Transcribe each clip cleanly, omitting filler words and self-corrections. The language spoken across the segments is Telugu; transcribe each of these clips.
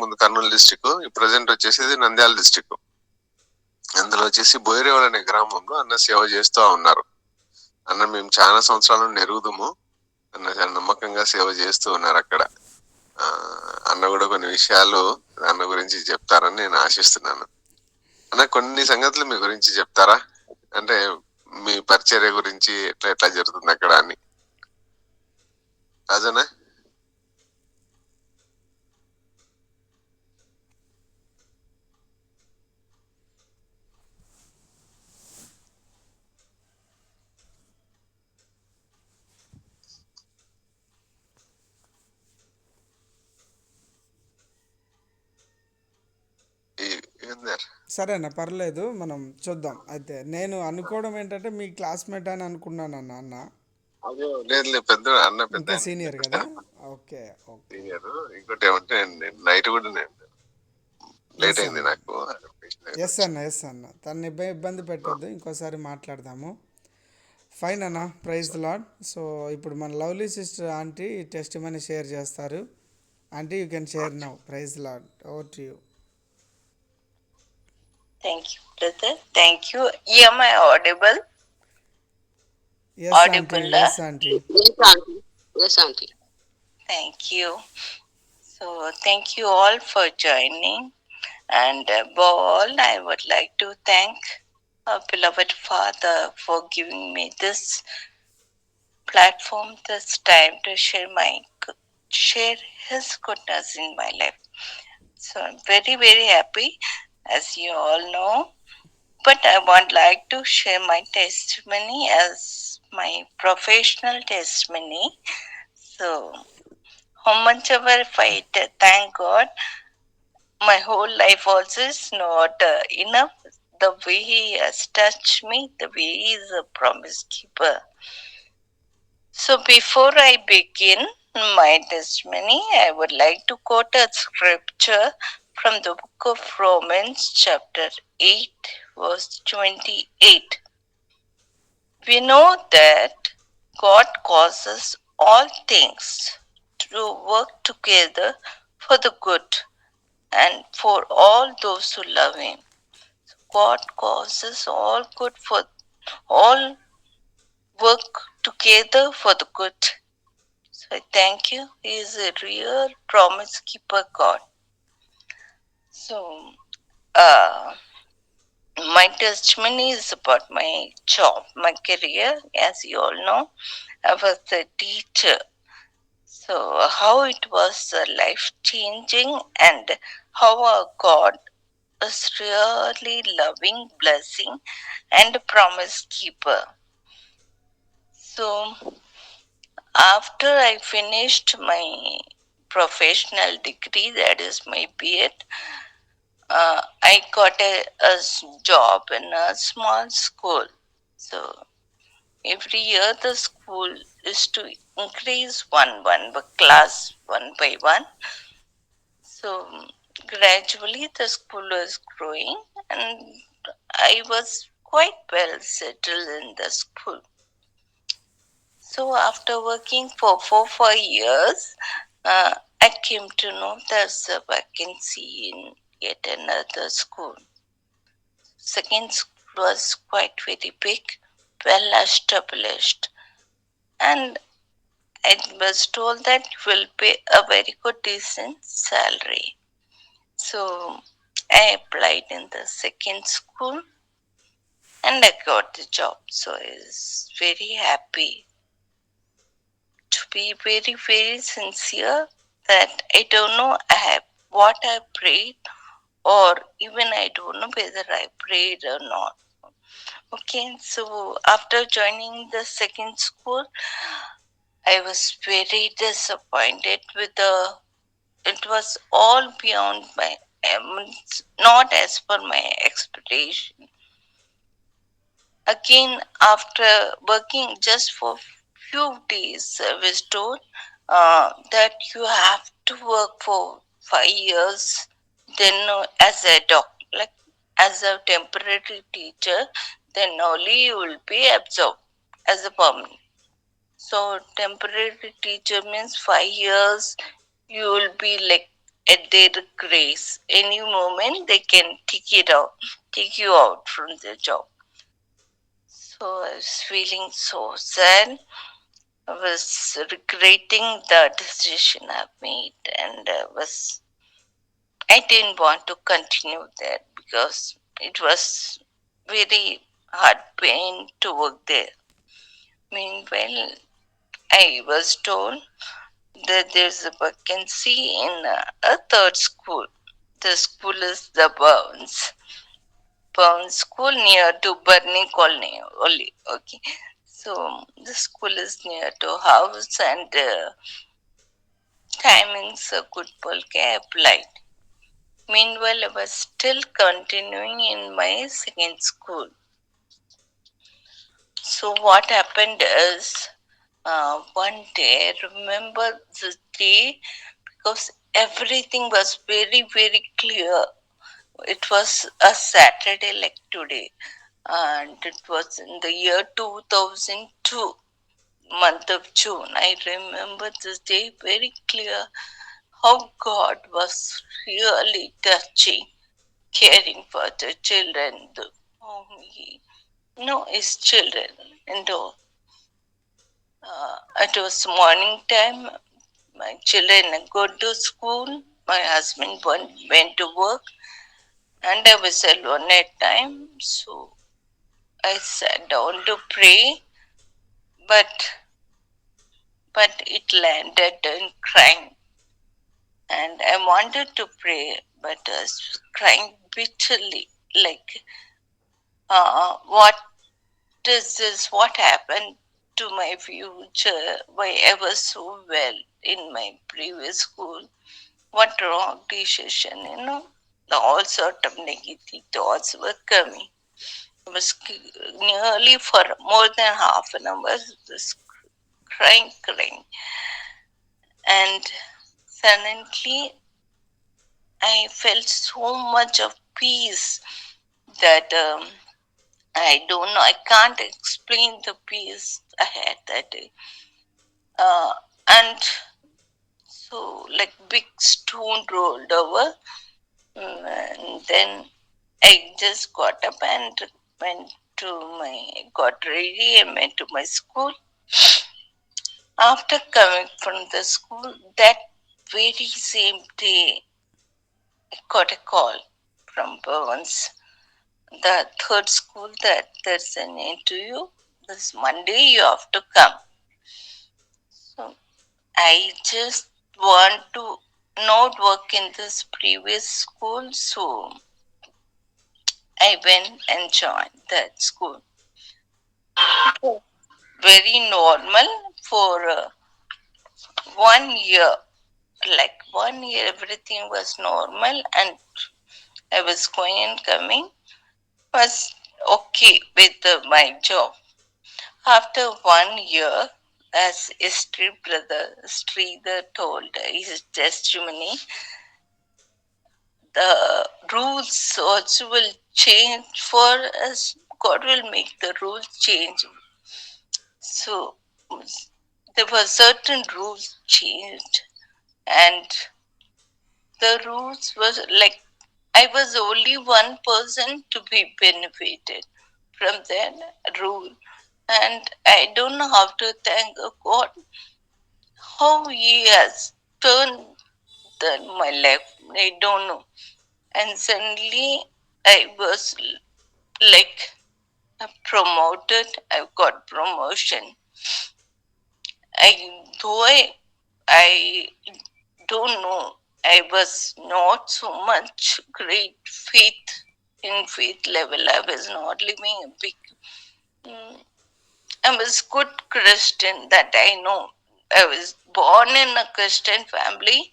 ముందు కర్నూలు డిస్టిక్, ప్రజెంట్ వచ్చేసి ఇది నంద్యాల డిస్టిక్. అందులో వచ్చేసి బోయిరేవల్ అనే గ్రామంలో అన్న సేవ చేస్తూ ఉన్నారు. అన్న మేము చాలా సంవత్సరాల నుండి ఎరుగుదాము, అన్న చాలా నమ్మకంగా సేవ చేస్తూ ఉన్నారు అక్కడ. అన్న కూడా కొన్ని విషయాలు అన్న గురించి చెప్తారని నేను ఆశిస్తున్నాను. అన్న కొన్ని సంగతులు మీ గురించి చెప్తారా? అంటే మీ పరిచర్య గురించి ఎట్లా ఎట్లా జరుగుతుంది అక్కడ అని. రాజనా? సరేనా, పర్లేదు, మనం చూద్దాం. అయితే నేను అనుకోవడం ఏంటంటే మీ క్లాస్మేట్ అని అనుకున్నాను అన్న. లేదు పెద్ద అన్న, పెద్ద ఇంకా సీనియర్ కదా. Okay okay. సీనియర్. ఇంకోటి ఏమంటే నైట్ కూడా నేను లేట్ ఎస్ అయింది అన్న, నాకు. ఎస్ అన్న, తను ఇబ్బంది పెట్టొద్దు, ఇంకోసారి మాట్లాడదాము. ఫైన్ అన్న, ప్రైజ్ ద లాడ్. సో ఇప్పుడు మన lovely sister auntie testimony share చేస్తారు. Auntie you can share now. Praise the Lord, over to you. Thank you, brother. Thank you. Am I audible? Yes auntie, Audible. Yes auntie. Yes, auntie. Yes, auntie. Thank you. So, thank you all for joining. And above all, I would like to thank our beloved Father for giving me this platform, this time to share His goodness in my life. So, I'm very, very happy, as you all know. But I would like to share my testimony as my professional testimony. So, how much ever if I thank God, my whole life also is not enough. The way He has touched me, the way He is a promise keeper. So, before I begin my testimony, I would like to quote a scripture from the book of Romans, chapter 8, verse 28. We know that God causes all things to work together for the good and for all those who love Him. God causes all good for all work together for the good. So I thank you. He is a real promise keeper God. So, my testimony is about my job, my career. As you all know, I was a teacher. So, how it was life changing and how our God is really loving, blessing, and promise keeper. So, after I finished my professional degree, that is my BEd, I got a job in a small school. So every year the school is to increase one class one by one. So gradually the school was growing and I was quite well settled in the school. So after working for 4-5 years, I came to know there's a vacancy in yet another school. Second school was quite very big, well established, and I was told that you will pay a very good decent salary. So I applied in the second school and I got the job. So I was very happy. To be very, very sincere, that I don't know what I prayed, or even I don't know whether I prayed or not. Okay, so after joining the second school, I was very disappointed with it was all beyond my, not as per my expectation. Again, after working just for few days, I was told that you have to work for 5 years, then as a like as a temporary teacher, then only you will be absorbed as a permanent. So temporary teacher means 5 years you will be like at their grace. Any moment they can take you out from the job. So I was feeling so sad. I was regretting the decision I've made, and I didn't want to continue there because it was very hard pain to work there. Meanwhile, I was told that there's a vacancy in a third school. The school is the Burns School near to Burnie Colony only. Okay, so the school is near to house and timings are good. Polke I applied. Meanwhile, I was still continuing in my second school. So what happened is one day, I remember the day because everything was very, very clear. It was a Saturday like today, and it was in the year 2002, month of June. I remember this day very clear how God was really touching, caring for the children, He his children and all. It was morning time. My children go to school. My husband went to work, and I was alone at time. So I sat down to pray, but it landed in crying. And I wanted to pray, but I was crying bitterly, like, what is this? What happened to my future? Why I was so well in my previous school? What wrong decision? All sort of negative thoughts were coming. I was nearly for more than half an hour just crying, and suddenly I felt so much of peace that I don't know. I can't explain the peace I had that day. And so, like big stone rolled over, and then I just got up and went got ready and went to my school. After coming from the school, that very same day, I got a call from Burns, the third school, that there's an interview. This Monday you have to come. So I just want to not work in this previous school, so I went and joined that school. Very normal for 1 year. Like 1 year, everything was normal, and I was going and coming. Was okay with my job. After 1 year, as Sri brother Sridhar told his testimony, the rules also will change for us. God will make the rules change. So there were certain rules changed, and the rules was like I was only one person to be benefited from that rule, and I don't know how to thank God how He has turned my life. I don't know, and suddenly I was like promoted. I got promotion. I don't know. I was not so much great faith level. I was not living a big. mm, I was good Christian that I know. I was born in a Christian family,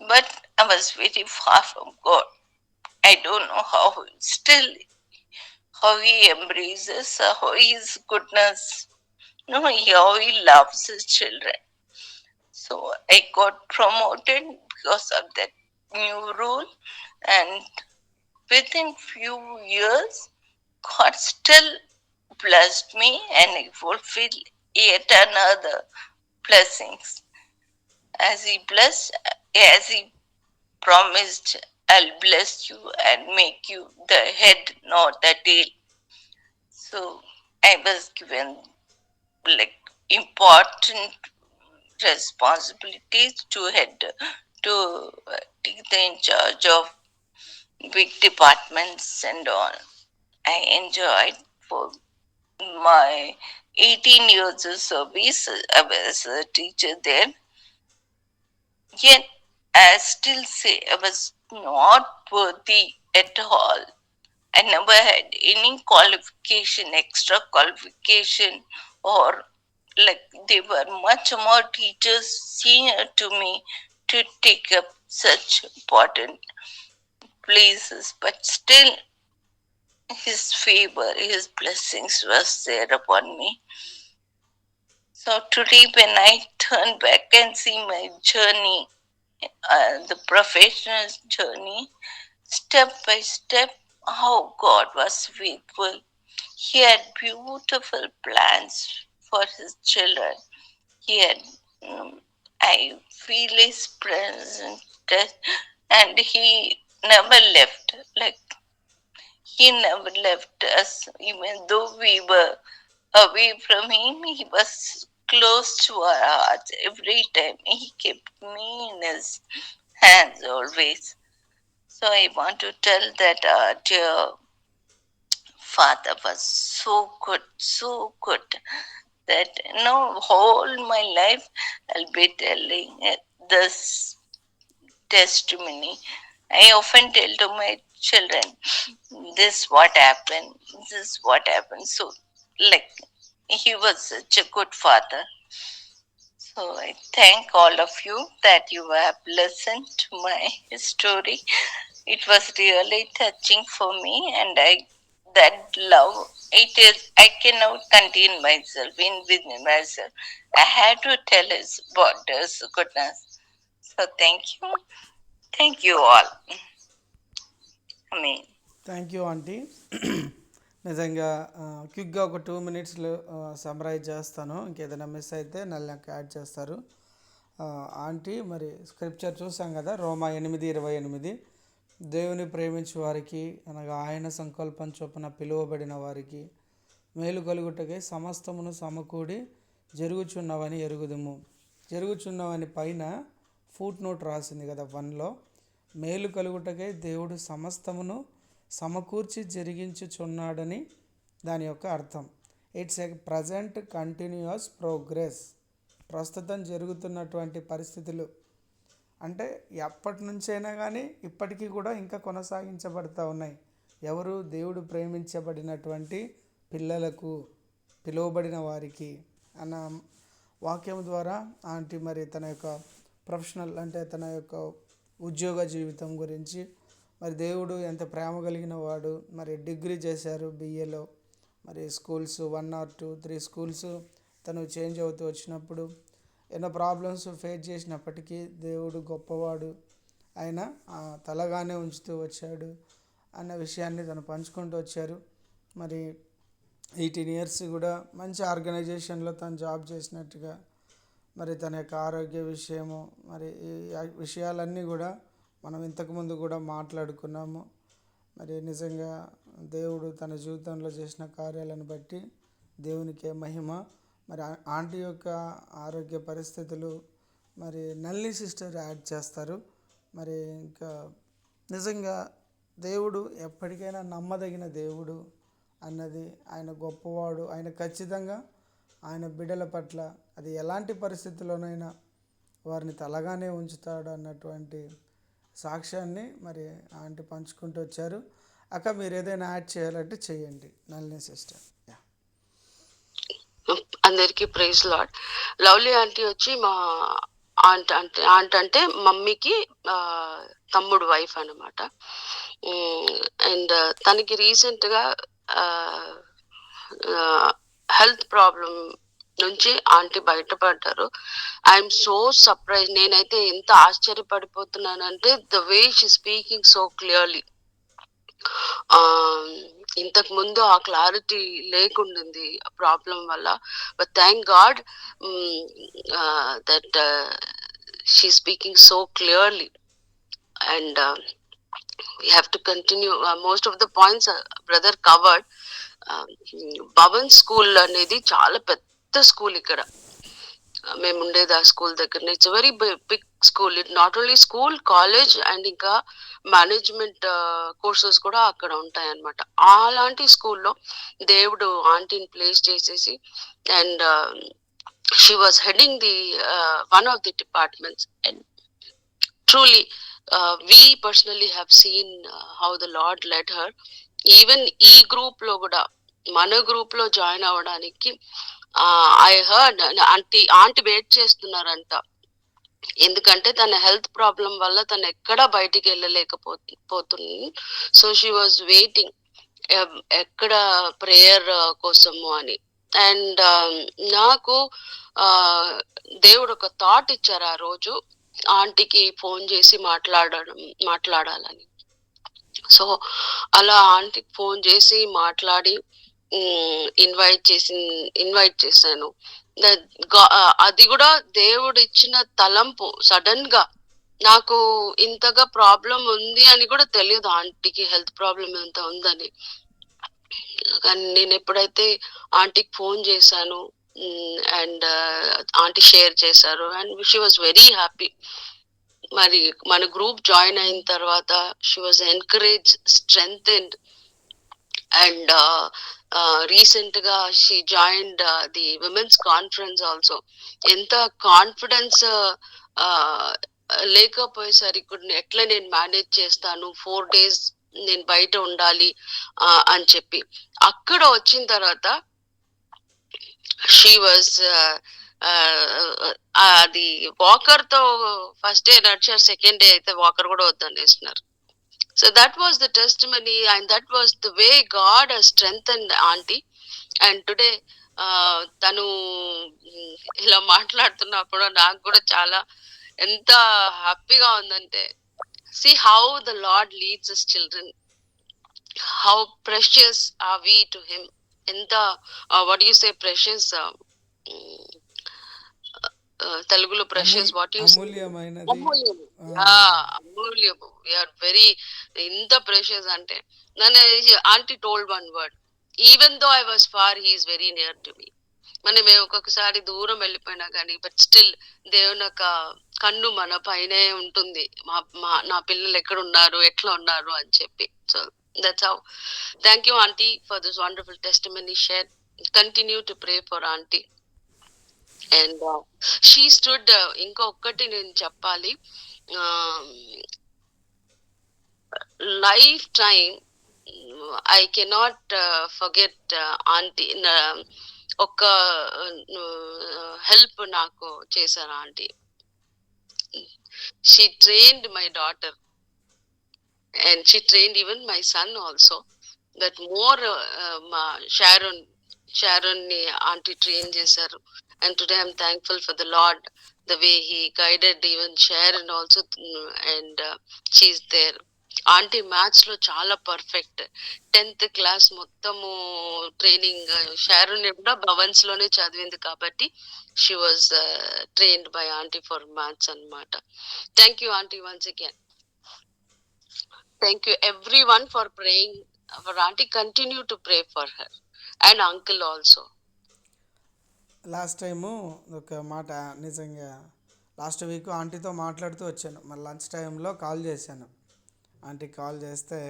but I was very far from God. I don't know how still how He embraces, how His goodness. No, how He loves His children. So I got promoted because of that new rule, and within few years, God still blessed me and He fulfilled yet another blessings. As He blessed, as He promised, I'll bless you and make you the head, not the tail. So I was given like important responsibilities to head to take the in charge of big departments and all. I enjoyed for my 18 years of service. I was a teacher there. Yet I still say I was not worthy at all. I never had any qualification, extra qualification, or like they were much more teachers senior to me to take up such important places, but still his favor, his blessings was there upon me. So today when I turn back and see my journey, the professional journey, step by step, how God was faithful. He had beautiful plans for his children. He had, I feel his presence, and he never left. Like, he never left us, even though we were away from him, he was close to our hearts every time. He kept me in his hands always. So I want to tell that our dear father was so good that whole my life I'll be telling this testimony. I often tell to my children, this what happened, this what happened. So like he was such a good father. So I thank all of you that you have listened to my story. It was really touching for me, and that love it is. I cannot contain myself in within myself. I had to tell his about his goodness. So thank you all. I mean. Thank you aunty. నిజంగా క్విక్గా ఒక 2 మినిట్స్లో సమ్మరైజ్ చేస్తాను. ఇంకేదైనా మిస్ అయితే నాకు యాడ్ చేస్తారు. ఆంటీ మరి స్క్రిప్చర్ చూసాం కదా, రోమా 8:28, దేవుని ప్రేమించు వారికి అనగా ఆయన సంకల్పం చొప్పున పిలువబడిన వారికి మేలు కలుగుటకై సమస్తమును సమకూడి జరుగుచున్నవని ఎరుగుదుము. జరుగుచున్నవని పైన ఫుట్ నోట్ రాసింది కదా 1లో. మేలు కలుగుటకై దేవుడు సమస్తమును సమకూర్చి జరిగించుచున్నాడని దాని యొక్క అర్థం. It's a present continuous progress. ప్రస్తుతం జరుగుతున్నటువంటి పరిస్థితులు అంటే ఎప్పటి నుంచైనా కానీ ఇప్పటికీ కూడా ఇంకా కొనసాగించబడుతూ ఉన్నాయి. ఎవరు? దేవుడు ప్రేమించబడినటువంటి పిల్లలకు, పిలువబడిన వారికి అన్న వాక్యం ద్వారా ఆంటీ మరి తన యొక్క ప్రొఫెషనల్ అంటే తన యొక్క ఉద్యోగ జీవితం గురించి, మరి దేవుడు ఎంత ప్రేమ కలిగిన వాడు, మరి డిగ్రీ చేశారు BAలో, మరి స్కూల్స్ 1 or 2, 3 స్కూల్స్ తను చేంజ్ అవుతూ వచ్చినప్పుడు ఎన్నో ప్రాబ్లమ్స్ ఫేస్ చేసినప్పటికీ దేవుడు గొప్పవాడు, ఆయన తలగానే ఉంచుతూ వచ్చాడు అన్న విషయాన్ని తను పంచుకుంటూ వచ్చారు. మరి 18 years కూడా మంచి ఆర్గనైజేషన్లో తను జాబ్ చేసినట్టుగా, మరి తన యొక్క ఆరోగ్య విషయము, మరి ఈ విషయాలన్నీ కూడా మనం ఇంతకుముందు కూడా మాట్లాడుకున్నాము. మరి నిజంగా దేవుడు తన జీవితంలో చేసిన కార్యాలను బట్టి దేవునికే మహిమ. మరి ఆంటీ యొక్క ఆరోగ్య పరిస్థితులు మరి నల్లి సిస్టర్ యాడ్ చేస్తారు. మరి ఇంకా నిజంగా దేవుడు ఎప్పటికైనా నమ్మదగిన దేవుడు అన్నది, ఆయన గొప్పవాడు, ఆయన ఖచ్చితంగా ఆయన బిడ్డల పట్ల అది ఎలాంటి పరిస్థితుల్లోనైనా వారిని తలగానే ఉంచుతాడు అన్నటువంటి సాక్ష్యాన్ని మరి ఆంటీ పంచుకుంటూ వచ్చారు. అక్క మీరు ఏదైనా యాడ్ చేయాలంటే చేయండి, నళిని సిస్టర్. అందరికి ప్రైజ్ లార్డ్. లవ్లీ ఆంటీ వచ్చి మా ఆంట్ అంటే మమ్మీకి తమ్ముడు వైఫ్ అన్నమాట. అండ్ తనకి రీసెంట్గా హెల్త్ ప్రాబ్లం నుంచి ఆంటీ బయటపడ్డారు. I'm so surprise. నేనైతే ఎంత ఆశ్చర్యపడిపోతున్నానంటే the way she speaking so clearly. ఇంతకు ముందు ఆ క్లారిటీ లేకుండింది ప్రాబ్లం వల్ల. But thank God that she speaking so clearly. and we have to continue. Most of the points brother covered. Bhavan school అనేది చాలా పెద్ద స్కూల్ ఇక్కడ. మేము ఉండేది ఆ స్కూల్ దగ్గర. It's very big school. It not only school, college and ఇంకా మేనేజ్మెంట్ కోర్సెస్ కూడా అక్కడ ఉంటాయి అన్నమాట. అలాంటి స్కూల్లో దేవుడు ఆంటీని ప్లేస్ చేసేసి and she was heading the one of the departments. And truly we personally have seen how the Lord led her. Even ఈ గ్రూప్ లో కూడా మన గ్రూప్ లో జాయిన్ అవ్వడానికి ఐ హర్డ్ ఆంటీ వెయిట్ చేస్తున్నారంట. ఎందుకంటే తన హెల్త్ ప్రాబ్లం వల్ల తను ఎక్కడా బయటికి వెళ్ళలేకపోతుంది. సో షీ వాజ్ వెయిటింగ్ ఎక్కడ ప్రేయర్ కోసము అని. అండ్ నాకు దేవుడు ఒక థాట్ ఇచ్చారు ఆ రోజు, ఆంటీకి ఫోన్ చేసి మాట్లాడాలని. సో అలా ఆంటీకి ఫోన్ చేసి మాట్లాడి ఇన్వైట్ చేశాను. అది కూడా దేవుడు ఇచ్చిన తలంపు. సడన్ గా నాకు ఇంతగా ప్రాబ్లం ఉంది అని కూడా తెలియదు, ఆంటీకి హెల్త్ ప్రాబ్లం ఎంత ఉందని. కానీ నేను ఎప్పుడైతే ఆంటీకి ఫోన్ చేశాను అండ్ ఆంటీ షేర్ చేశారు and she was very happy. మరి మన గ్రూప్ జాయిన్ అయిన తర్వాత she was encourage, strengthened and recent గా she joined the women's conference also. ఎంత కాన్ఫిడెన్స్ లేకపోయేసరికి ఎట్లా నేను మేనేజ్ చేస్తాను, 4 days నేను బయట ఉండాలి అని చెప్పి అక్కడ వచ్చిన తర్వాత షీ వాజ్ అది వాకర్ తో ఫస్ట్ డే నడిచారు, సెకండ్ డే అయితే వాకర్ కూడా వద్దనేస్తున్నారు. So that was the testimony and that was the way God has strengthened auntie. And today తను ఇలా మాట్లాడుతున్నప్పుడు నాకు కూడా చాలా ఎంత హ్యాపీగా ఉందంటే, see how the Lord leads his children, how precious are we to him. ఎంత what do you say precious, తెలుగులో ప్రెషియస్, వాట్ యు సే, అమూల్యమైనది. అమూల్యము. వీఆర్ వెరీ ఇంత ప్రెషియస్ అంటే నన్ను auntie told one word, even though I was far he is very near to me. మనం ఒక్కొక్కసారి దూరం వెళ్ళిపోయినా కానీ బట్ స్టిల్ దేవుని యొక్క కన్ను మన పైనే ఉంటుంది, నా పిల్లలు ఎక్కడ ఉన్నారు, ఎట్లా ఉన్నారు అని చెప్పి. So that's how. Thank you aunty for this wonderful testimony share. Continue to pray for aunty. And she stood. ఇంకొకటి నేను చెప్పాలి, life time I cannot forget aunty. ఒక హెల్ప్ నాకు చేశారు aunty. She trained my daughter and she trained even my son also. That more మా Sharon ని auntie train చేశారు. And today I'm thankful for the Lord, the way he guided even Sharon also, and she's there. Auntie maths లో చాలా పర్ఫెక్ట్. 10th class మొత్తము ట్రైనింగ్ షారోన్ కూడా భవన్స్ లోనే చదివింది కాబట్టి she was trained by auntie for maths అన్నమాట. Thank you auntie once again. Thank you everyone for praying for auntie. Continue to pray for her and uncle also. Last time ఒక మాట, నిజంగా లాస్ట్ వీక్ ఆంటీతో మాట్లాడుతూ వచ్చాను. మరి లంచ్ టైంలో కాల్ చేశాను. ఆంటీకి కాల్ చేస్తే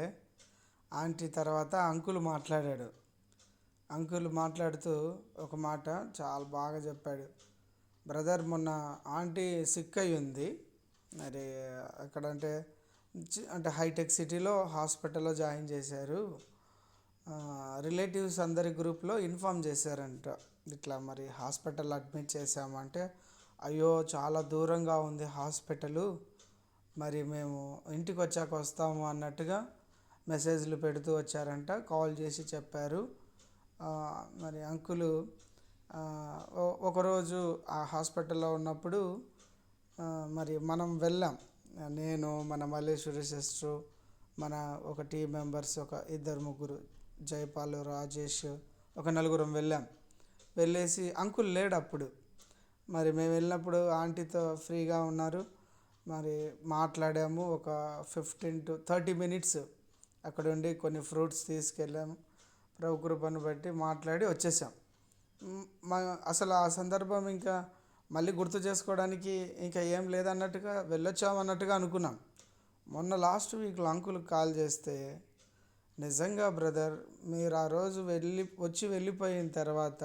ఆంటీ తర్వాత అంకుల్ మాట్లాడాడు. అంకుల్ మాట్లాడుతూ ఒక మాట చాలా బాగా చెప్పాడు. బ్రదర్, మొన్న ఆంటీ సిక్ అయి ఉంది, మరి ఎక్కడంటే అంటే హైటెక్ సిటీలో హాస్పిటల్లో జాయిన్ చేశారు. రిలేటివ్స్ అందరి గ్రూప్లో ఇన్ఫామ్ చేశారంట, ఇట్లా మరి హాస్పిటల్ అడ్మిట్ చేశామంటే, అయ్యో చాలా దూరంగా ఉంది హాస్పిటలు, మరి మేము ఇంటికి వచ్చాక వస్తాము అన్నట్టుగా మెసేజ్లు పెడుతూ వచ్చారంట. కాల్ చేసి చెప్పారు. మరి అంకులు ఒకరోజు ఆ హాస్పిటల్లో ఉన్నప్పుడు మరి మనం వెళ్ళాం. నేను, మన మల్లేశ్వరి సిస్టరు, మన ఒక టీం మెంబర్స్, ఒక 2-3, జయపాల్, రాజేష్, ఒక 4 వెళ్ళాం. వెళ్ళేసి అంకుల్ లేడు అప్పుడు. మరి మేము వెళ్ళినప్పుడు ఆంటీతో ఫ్రీగా ఉన్నారు. మరి మాట్లాడాము. ఒక 15 to 30 minutes అక్కడ ఉండి కొన్ని ఫ్రూట్స్ తీసుకెళ్ళాము. ప్రభు కృపను బట్టి మాట్లాడి వచ్చేసాం. అసలు ఆ సందర్భం ఇంకా మళ్ళీ గుర్తు చేసుకోవడానికి ఇంకా ఏం లేదన్నట్టుగా వెళ్ళొచ్చాము అన్నట్టుగా అనుకున్నాం. మొన్న లాస్ట్ వీక్లో అంకుల్కి కాల్ చేస్తే, నిజంగా బ్రదర్ మీరు ఆ రోజు వెళ్ళిపోయిన తర్వాత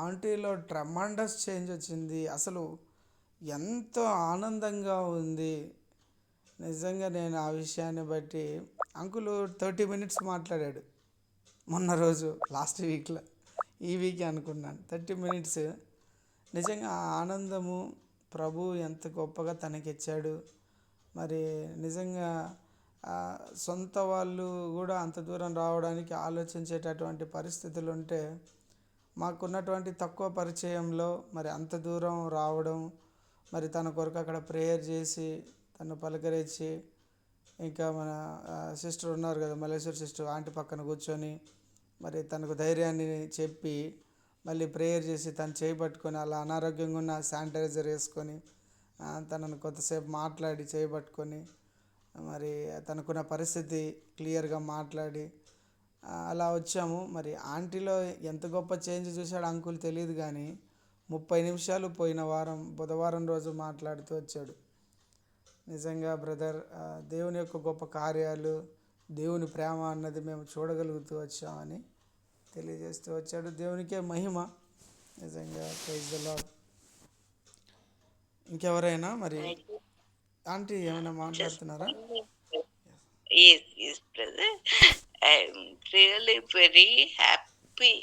ఆంటీలో ట్రెమండస్ చేంజ్ వచ్చింది. అసలు ఎంతో ఆనందంగా ఉంది. నిజంగా నేను ఆ విషయాన్ని బట్టి అంకుల్ 30 minutes మాట్లాడాడు మొన్న రోజు లాస్ట్ వీక్లో. ఈ వీక్ అనుకున్నాను 30 minutes. నిజంగా ఆ ఆనందము ప్రభు ఎంత గొప్పగా తనకిచ్చాడు. మరి నిజంగా సొంత వాళ్ళు కూడా అంత దూరం రావడానికి ఆలోచించేటటువంటి పరిస్థితులు ఉంటే, మాకున్నటువంటి తక్కువ పరిచయంలో మరి అంత దూరం రావడం, మరి తన కొరకు అక్కడ ప్రేయర్ చేసి తను పలకరించి, ఇంకా మన సిస్టర్ ఉన్నారు కదా, మల్లేశ్వర్ సిస్టర్, ఆంటీ పక్కన కూర్చొని మరి తనకు ధైర్యాన్ని చెప్పి మళ్ళీ ప్రేయర్ చేసి తను చేయబట్టుకొని, అలా అనారోగ్యంగా ఉన్న శానిటైజర్ వేసుకొని తనను కొంతసేపు మాట్లాడి చేయబట్టుకొని, మరి తనకున్న పరిస్థితి క్లియర్గా మాట్లాడి అలా వచ్చాము. మరి ఆంటీలో ఎంత గొప్ప చేంజ్ చూశాడు అంకుల్ తెలియదు, కానీ 30 నిమిషాలు పోయిన వారం బుధవారం రోజు మాట్లాడుతూ వచ్చాడు. నిజంగా బ్రదర్, దేవుని యొక్క గొప్ప కార్యాలు, దేవుని ప్రేమ అన్నది మేము చూడగలుగుతూ వచ్చామని తెలియజేస్తూ వచ్చాడు. దేవునికే మహిమ. నిజంగా ప్రైజ్ ది లార్డ్. ఇంకెవరైనా మరి ఆంటీ ఏమైనా Just మాట్లాడుతున్నారా? one minute. Yes, brother. I'm really very happy.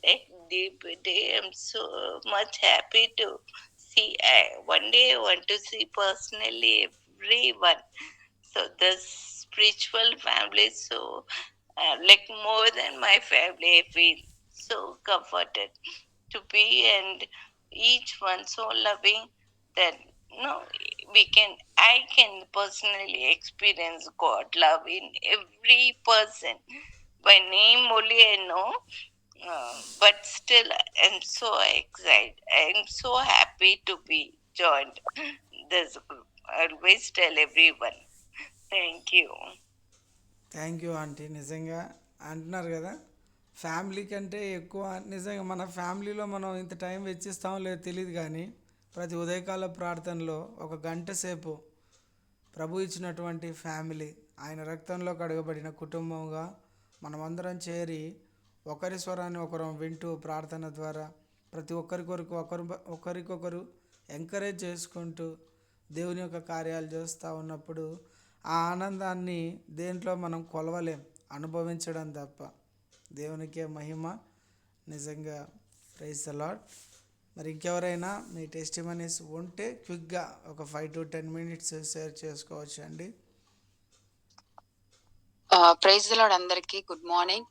Like day by day, I'm so much happy to see. One day I want to see personally everyone. So the spiritual family is so like more than my family. I feel so comforted to be, and each one so loving that no I can personally experience God love in every person. By name only I know, but still I'm so excited. I'm so happy to be joined this group. I always tell everyone, thank you. Thank you aunty. నిజంగా అంటున్నారు కదా, ఫ్యామిలీ కంటే ఎక్కువ నిజంగా మన ఫ్యామిలీలో మనం ఇంత టైం వెచ్చిస్తామో లేదో తెలియదు, కానీ ప్రతి ఉదయకాల ప్రార్థనలో ఒక గంట సేపు ప్రభు ఇచ్చినటువంటి ఫ్యామిలీ, ఆయన రక్తంలో కడగబడిన కుటుంబంగా మనమందరం చేరి ఒకరి స్వరాన్ని ఒకరు వింటూ ప్రార్థన ద్వారా ప్రతి ఒక్కరి కొరకు ఒకరికొకరు ఎంకరేజ్ చేసుకుంటూ దేవుని యొక్క కార్యాలు చేస్తూ ఉన్నప్పుడు ఆ ఆనందాన్ని దేంట్లో మనం కొలవలేం, అనుభవించడం తప్ప. దేవునికే మహిమ. నిజంగా ప్రైజ్ ది లార్డ్. మరి ఇంకెవరైనా మీ టెస్టిమనీస్ ఉంటే క్విక్గా ఒక 5 to 10 minutes షేర్ చేసుకోవచ్చు అండి. Praise the lord. అందరికీ గుడ్ మార్నింగ్.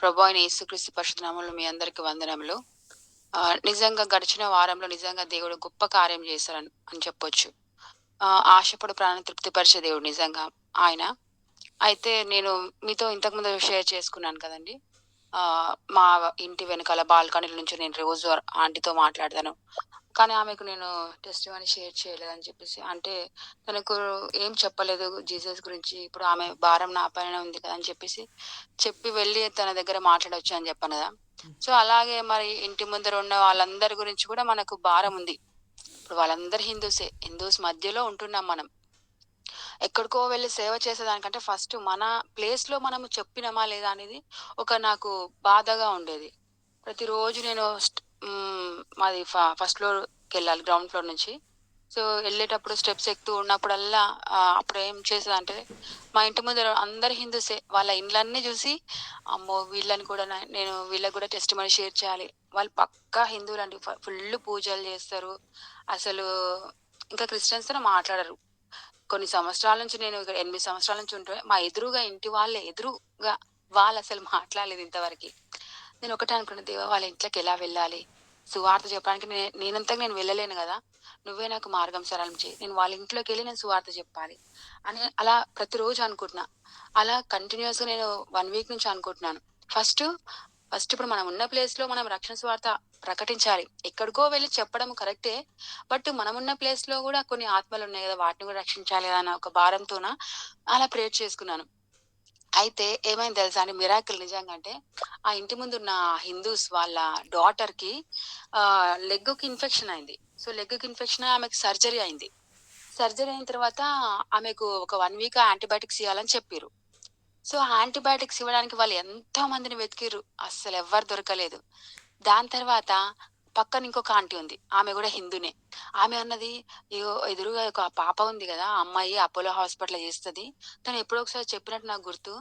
ప్రభు అయిన యేసుక్రీస్తు పరిశుద్ధ నామములో మీ అందరికి వందనములు. నిజంగా గడిచిన వారంలో నిజంగా దేవుడు గొప్ప కార్యం చేశారని చెప్పొచ్చు. ఆశపడు ప్రాణం తృప్తిపరిచే దేవుడు నిజంగా ఆయన. అయితే నేను మీతో ఇంతకుముందు షేర్ చేసుకున్నాను కదండి, మా ఇంటి వెనకాల బాల్కనీల నుంచి నేను రోజు ఆంటీతో మాట్లాడతాను, కానీ ఆమెకు నేను టెస్టిమనీ షేర్ చేయలేదని చెప్పేసి, అంటే తనకు ఏం చెప్పలేదు జీసస్ గురించి. ఇప్పుడు ఆమె భారం నా పైన ఉంది కదా అని చెప్పేసి చెప్పి వెళ్ళి తన దగ్గర మాట్లాడవచ్చు అని చెప్పాను కదా. సో అలాగే మరి ఇంటి ముందర ఉన్న వాళ్ళందరి గురించి కూడా మనకు భారం ఉంది. ఇప్పుడు వాళ్ళందరూ హిందూస్ మధ్యలో ఉంటున్నాం మనం. ఎక్కడికో వెళ్ళి సేవ చేసేదానికంటే ఫస్ట్ మన ప్లేస్ లో మనము చెప్పినామా లేదా అనేది ఒక నాకు బాధగా ఉండేది. ప్రతిరోజు నేను మాది ఫస్ట్ ఫ్లోర్కి వెళ్ళాలి, గ్రౌండ్ ఫ్లోర్ నుంచి. సో వెళ్ళేటప్పుడు స్టెప్స్ ఎక్కుతూ ఉన్నప్పుడల్లా అప్పుడు ఏం చేసేదంటే, మా ఇంటి ముందు అందరు హిందూసే, వాళ్ళ ఇండ్లన్నీ చూసి అమ్మో వీళ్ళని కూడా నేను వీళ్ళకి కూడా టెస్టిమనీ షేర్ చేయాలి. వాళ్ళు పక్కా హిందువులు అండి, ఫుల్ పూజలు చేస్తారు. అసలు ఇంకా క్రిస్టియన్స్ తో మాట్లాడరు. కొన్ని సంవత్సరాల నుంచి నేను 8 సంవత్సరాల నుంచి ఉంటే మా ఎదురుగా ఇంటి వాళ్ళే ఎదురుగా వాళ్ళు అసలు మాట్లాడలేదు ఇంతవరకు. నేను ఒకటే అనుకున్నా, దేవా వాళ్ళ ఇంట్లోకి ఎలా వెళ్ళాలి, సువార్త చెప్పడానికి నేనంతగా నేను వెళ్ళలేను కదా, నువ్వే నాకు మార్గం సరళం చేయి, నేను వాళ్ళ ఇంట్లోకి వెళ్ళి నేను సువార్త చెప్పాలి అని అలా ప్రతిరోజు అనుకుంటున్నా. అలా కంటిన్యూస్ గా నేను 1 week నుంచి అనుకుంటున్నాను. ఫస్ట్ ఫస్ట్ ఇప్పుడు మనం ఉన్న ప్లేస్ లో మనం రక్షణ సువార్త ప్రకటించాలి. ఎక్కడికో వెళ్ళి చెప్పడం కరెక్టే. బట్ మనం ఉన్న ప్లేస్ లో కూడా కొన్ని ఆత్మలు ఉన్నాయి కదా, వాటిని కూడా రక్షించాలి కదా అన్న ఒక భారంతోన అలా ప్రేర్ చేసుకున్నాను. అయితే ఏమైంది తెలుసా అండి, మిరాకిల్ నిజంగా అంటే, ఆ ఇంటి ముందు ఉన్న హిందూస్ వాళ్ళ డాటర్ కి లెగ్ కి ఇన్ఫెక్షన్ అయింది. సో లెగ్ కి ఇన్ఫెక్షన్, ఆమెకి సర్జరీ అయింది. సర్జరీ అయిన తర్వాత ఆమెకు ఒక 1 వీక్ యాంటీబయాటిక్స్ ఇవ్వాలని చెప్పారు. సో యాంటీబయాటిక్స్ ఇవ్వడానికి వాళ్ళు ఎంతో మందిని వెతికిర్రు, అస్సలు ఎవ్వరు దొరకలేదు. దాని తర్వాత పక్కన ఇంకొక ఆంటీ ఉంది, ఆమె కూడా హిందూనే. ఆమె అన్నది, "ఇగో ఎదురుగా ఒక పాప ఉంది కదా, ఆ అమ్మాయి అపోలో హాస్పిటల్ చేస్తుంది, తను ఎప్పుడో ఒకసారి చెప్పినట్టు నాకు గుర్తు,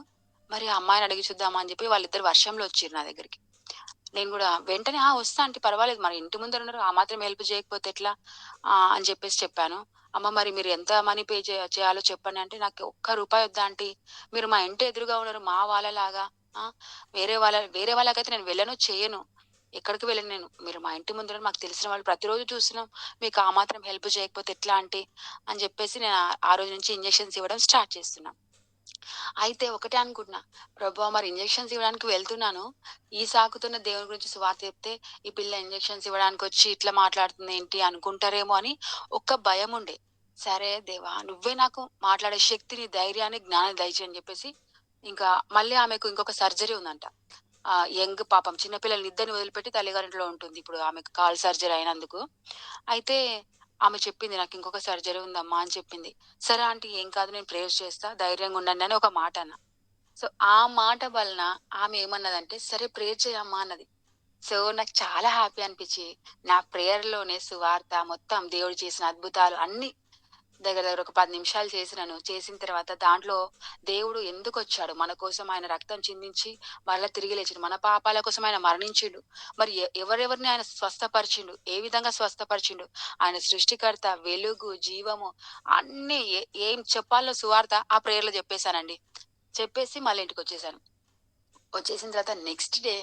మరి ఆ అమ్మాయిని అడిగి చూద్దామా" అని చెప్పి వాళ్ళిద్దరు వర్షంలో వచ్చిర్రు నా దగ్గరికి. నేను కూడా వెంటనే వస్తా అంటే పర్వాలేదు, మరి ఇంటి ముందర ఉన్నారు, ఆ మాత్రం హెల్ప్ చేయకపోతే ఎట్లా అని చెప్పేసి చెప్పాను. అమ్మ మరి మీరు ఎంత మనీ పే చేయాలో చెప్పండి అంటే, నాకు ఒక్క రూపాయి వద్దా ఆంటీ, మీరు మా ఇంటి ఎదురుగా ఉన్నారు, మా వాళ్ళలాగా. ఆ వేరే వాళ్ళకైతే నేను వెళ్ళను, చేయను, ఎక్కడికి వెళ్ళను నేను. మీరు మా ఇంటి ముందర మాకు తెలిసిన వాళ్ళు, ప్రతిరోజు చూస్తున్నాం, మీకు ఆ మాత్రం హెల్ప్ చేయకపోతే ఎట్లా ఆంటీ అని చెప్పేసి నేను ఆ రోజు నుంచి ఇంజెక్షన్స్ ఇవ్వడం స్టార్ట్ చేస్తున్నా. అయితే ఒకటే అనుకుంటున్నా, ప్రభా మరి ఇంజెక్షన్స్ ఇవ్వడానికి వెళ్తున్నాను, ఈ సాకుతున్న దేవుని గురించి సువార్త చెప్తే ఈ పిల్ల ఇంజెక్షన్స్ ఇవ్వడానికి వచ్చి ఇట్లా మాట్లాడుతుంది ఏంటి అనుకుంటారేమో అని ఒక్క భయం ఉండే. సరే దేవా, నువ్వే నాకు మాట్లాడే శక్తిని, ధైర్యాన్ని, జ్ఞానాన్ని దయచేయి అని చెప్పేసి, ఇంకా మళ్ళీ ఆమెకు ఇంకొక సర్జరీ ఉందంట. యంగ్ పాపం, చిన్నపిల్లల్ని ఇద్దరిని వదిలిపెట్టి తల్లిగారింట్లో ఉంటుంది ఇప్పుడు, ఆమెకు కాల్ సర్జరీ అయినందుకు. అయితే ఆమె చెప్పింది, నాకు ఇంకొక సర్జరీ ఉందమ్మా అని చెప్పింది. సరే ఆంటీ ఏం కాదు, నేను ప్రేయర్ చేస్తా, ధైర్యంగా ఉండండి అని ఒక మాట అన్న. సో ఆ మాట వలన ఆమె ఏమన్నదంటే, సరే ప్రేయర్ చేయమ్మా అన్నది. సో నాకు చాలా హ్యాపీ అనిపించి, నా ప్రేయర్ లోనే సువార్త మొత్తం దేవుడు చేసిన అద్భుతాలు అన్ని దగ్గర దగ్గర ఒక 10 నిమిషాలు చేసినాను. చేసిన తర్వాత దాంట్లో దేవుడు ఎందుకు వచ్చాడు, మన కోసం ఆయన రక్తం చిందించి మరలా తిరిగి లేచిండు, మన పాపాల కోసం ఆయన మరణించిండు, మరి ఎవరెవరిని ఆయన స్వస్థపరిచిండు, ఏ విధంగా స్వస్థపరిచిండు, ఆయన సృష్టికర్త, వెలుగు, జీవము, అన్ని ఏం చెప్పాలో సువార్త ఆ ప్రేయర్ లో చెప్పేశానండి. చెప్పేసి మళ్ళీ ఇంటికి వచ్చేసాను. వచ్చేసిన తర్వాత నెక్స్ట్ డే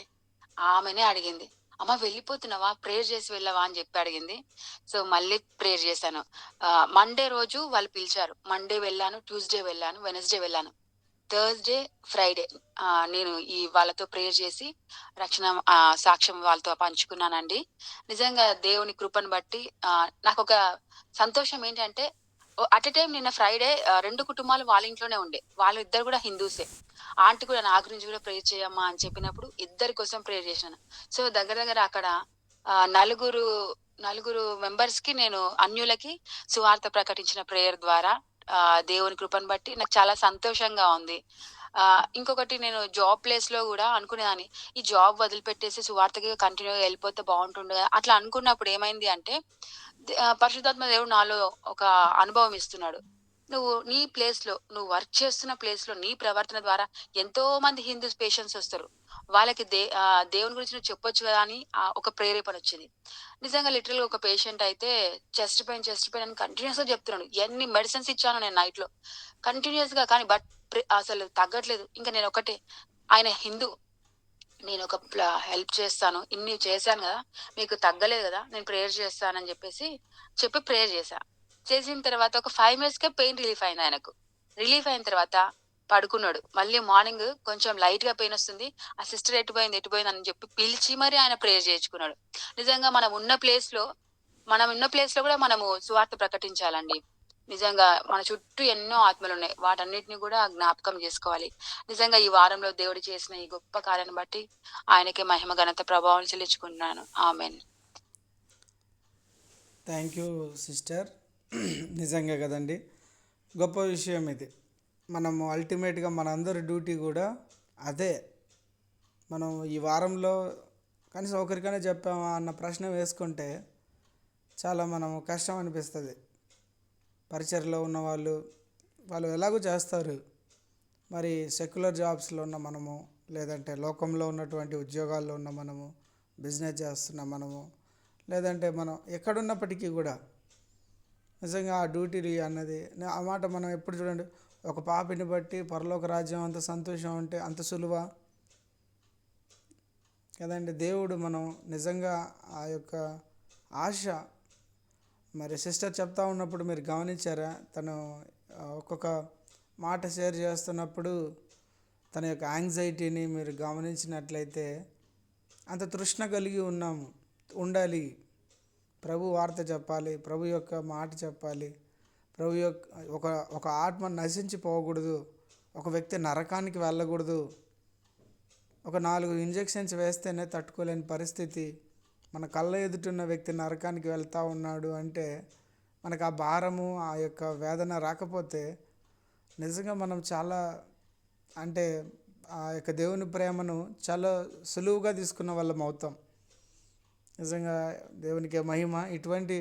ఆమెనే అడిగింది, అమ్మ వెళ్ళిపోతున్నావా, ప్రేయర్ చేసి వెళ్ళవా అని చెప్పి అడిగింది. సో మళ్ళీ ప్రేయర్ చేశాను. మండే రోజు వాళ్ళు పిలిచారు, మండే వెళ్ళాను, ట్యూస్డే వెళ్ళాను, వెనస్డే వెళ్ళాను, థర్స్డే, ఫ్రైడే నేను ఈ వాళ్ళతో ప్రేయర్ చేసి రక్షణ సాక్ష్యం వాళ్ళతో పంచుకున్నానండి. నిజంగా దేవుని కృపను బట్టి నాకు ఒక సంతోషం ఏంటంటే, అట్ ఎ టైం నిన్న ఫ్రైడే 2 కుటుంబాలు వాళ్ళ ఇంట్లోనే ఉండే, వాళ్ళు ఇద్దరు కూడా హిందూసే. ఆంటీ కూడా నా గురించి కూడా ప్రేయర్ చేయమ్మా అని చెప్పినప్పుడు ఇద్దరి కోసం ప్రేయర్ చేసినాను. సో దగ్గర దగ్గర అక్కడ నలుగురు నలుగురు మెంబర్స్ కి నేను అన్యులకి సువార్త ప్రకటించిన ప్రేయర్ ద్వారా దేవుని కృపను బట్టి నాకు చాలా సంతోషంగా ఉంది. ఇంకొకటి, నేను జాబ్ ప్లేస్ లో కూడా అనుకునేదాన్ని, ఈ జాబ్ వదిలిపెట్టేసి సువార్తకి కంటిన్యూగా వెళ్ళిపోతే బాగుంటుండే కదా. అట్లా అనుకున్నప్పుడు ఏమైంది అంటే, పరిశుద్ధాత్మ దేవుడు నాలో ఒక అనుభవం ఇస్తున్నాడు. నువ్వు నీ ప్లేస్ లో, నువ్వు వర్క్ చేస్తున్న ప్లేస్ లో నీ ప్రవర్తన ద్వారా ఎంతో మంది హిందూ పేషెంట్స్ వస్తారు, వాళ్ళకి దేవుని గురించి నువ్వు చెప్పొచ్చు కదా అని ఒక ప్రేరేపణ వచ్చింది. నిజంగా లిటరల్ గా ఒక పేషెంట్ అయితే చెస్ట్ పెయిన్ అని కంటిన్యూస్ గా చెప్తున్నాడు. ఎన్ని మెడిసిన్స్ ఇచ్చాను నేను నైట్ లో కంటిన్యూస్ గా, కానీ బట్ అసలు తగ్గట్లేదు. ఇంకా నేను ఒకటే, ఆయన హిందూ, నేను ఒక హెల్ప్ చేస్తాను, ఇన్ని చేశాను కదా, మీకు తగ్గలేదు కదా, నేను ప్రేయర్ చేస్తానని చెప్పి ప్రేయర్ చేసిన తర్వాత ఒక 5 minutes కే పెయిన్ రిలీఫ్ అయింది ఆయనకు. రిలీఫ్ అయిన తర్వాత పడుకున్నాడు. మళ్ళీ మార్నింగ్ కొంచెం లైట్ గా పెయిన్ వస్తుంది, ఆ సిస్టర్ ఎటుపోయింది అని చెప్పి పిలిచి మరి ఆయన ప్రేయర్ చేయించుకున్నాడు. నిజంగా మనం ఉన్న ప్లేస్ లో కూడా మనము సువార్త ప్రకటించాలండి. నిజంగా మన చుట్టూ ఎన్నో ఆత్మలు ఉన్నాయి, వాటన్నిటిని కూడా జ్ఞాపకం చేసుకోవాలి. నిజంగా ఈ వారంలో దేవుడు చేసిన ఈ గొప్ప కార్యాన్ని బట్టి ఆయనకే మహిమ, ఘనత, ప్రభావం చెల్లించుకుంటున్నాను. ఆమెన్. Thank you sister. నిజంగా కదండి, గొప్ప విషయం ఇది. మనము అల్టిమేట్గా మనందరి డ్యూటీ కూడా అదే. మనం ఈ వారంలో కనీసం ఒకరికైనా చెప్పామా అన్న ప్రశ్న వేసుకుంటే చాలా మనము కష్టం అనిపిస్తుంది. పరిచర్లో ఉన్న వాళ్ళు ఎలాగో చేస్తారు, మరి సెక్యులర్ జాబ్స్లో ఉన్న మనము, లేదంటే లోకంలో ఉన్నటువంటి ఉద్యోగాల్లో ఉన్న మనము, బిజినెస్ చేస్తున్న మనము, లేదంటే మనం ఎక్కడున్నప్పటికీ కూడా నిజంగా ఆ డ్యూటీ అన్నది, ఆ మాట మనం ఎప్పుడు చూడండి, ఒక పాపిని బట్టి పరలోక రాజ్యం అంత సంతోషం అంటే అంత సులువా కదండి. దేవుడు మనం నిజంగా ఆ యొక్క ఆశ, మరి సిస్టర్ చెప్తా ఉన్నప్పుడు మీరు గమనించారా, తను ఒక్కొక్క మాట షేర్ చేస్తున్నప్పుడు తన యొక్క యాంగ్జైటీని మీరు గమనించినట్లయితే అంత తృష్ణ కలిగి ఉన్నాము, ఉండాలి. ప్రభు వార్త చెప్పాలి, ప్రభు యొక్క మాట చెప్పాలి, ప్రభు యొక్క ఒక ఒక ఆత్మ నశించిపోకూడదు, ఒక వ్యక్తి నరకానికి వెళ్ళకూడదు. ఒక 4 ఇంజెక్షన్స్ వేస్తేనే తట్టుకోలేని పరిస్థితి, మన కళ్ళ ఎదుటున్న వ్యక్తి నరకానికి వెళ్తూ ఉన్నాడు అంటే మనకు ఆ భారము, ఆ యొక్క వేదన రాకపోతే నిజంగా మనం చాలా, అంటే ఆ యొక్క దేవుని ప్రేమను చాలా సులువుగా తీసుకున్న వాళ్ళం అవుతాం. నిజంగా దేవునికి మహిమ. ఇటువంటి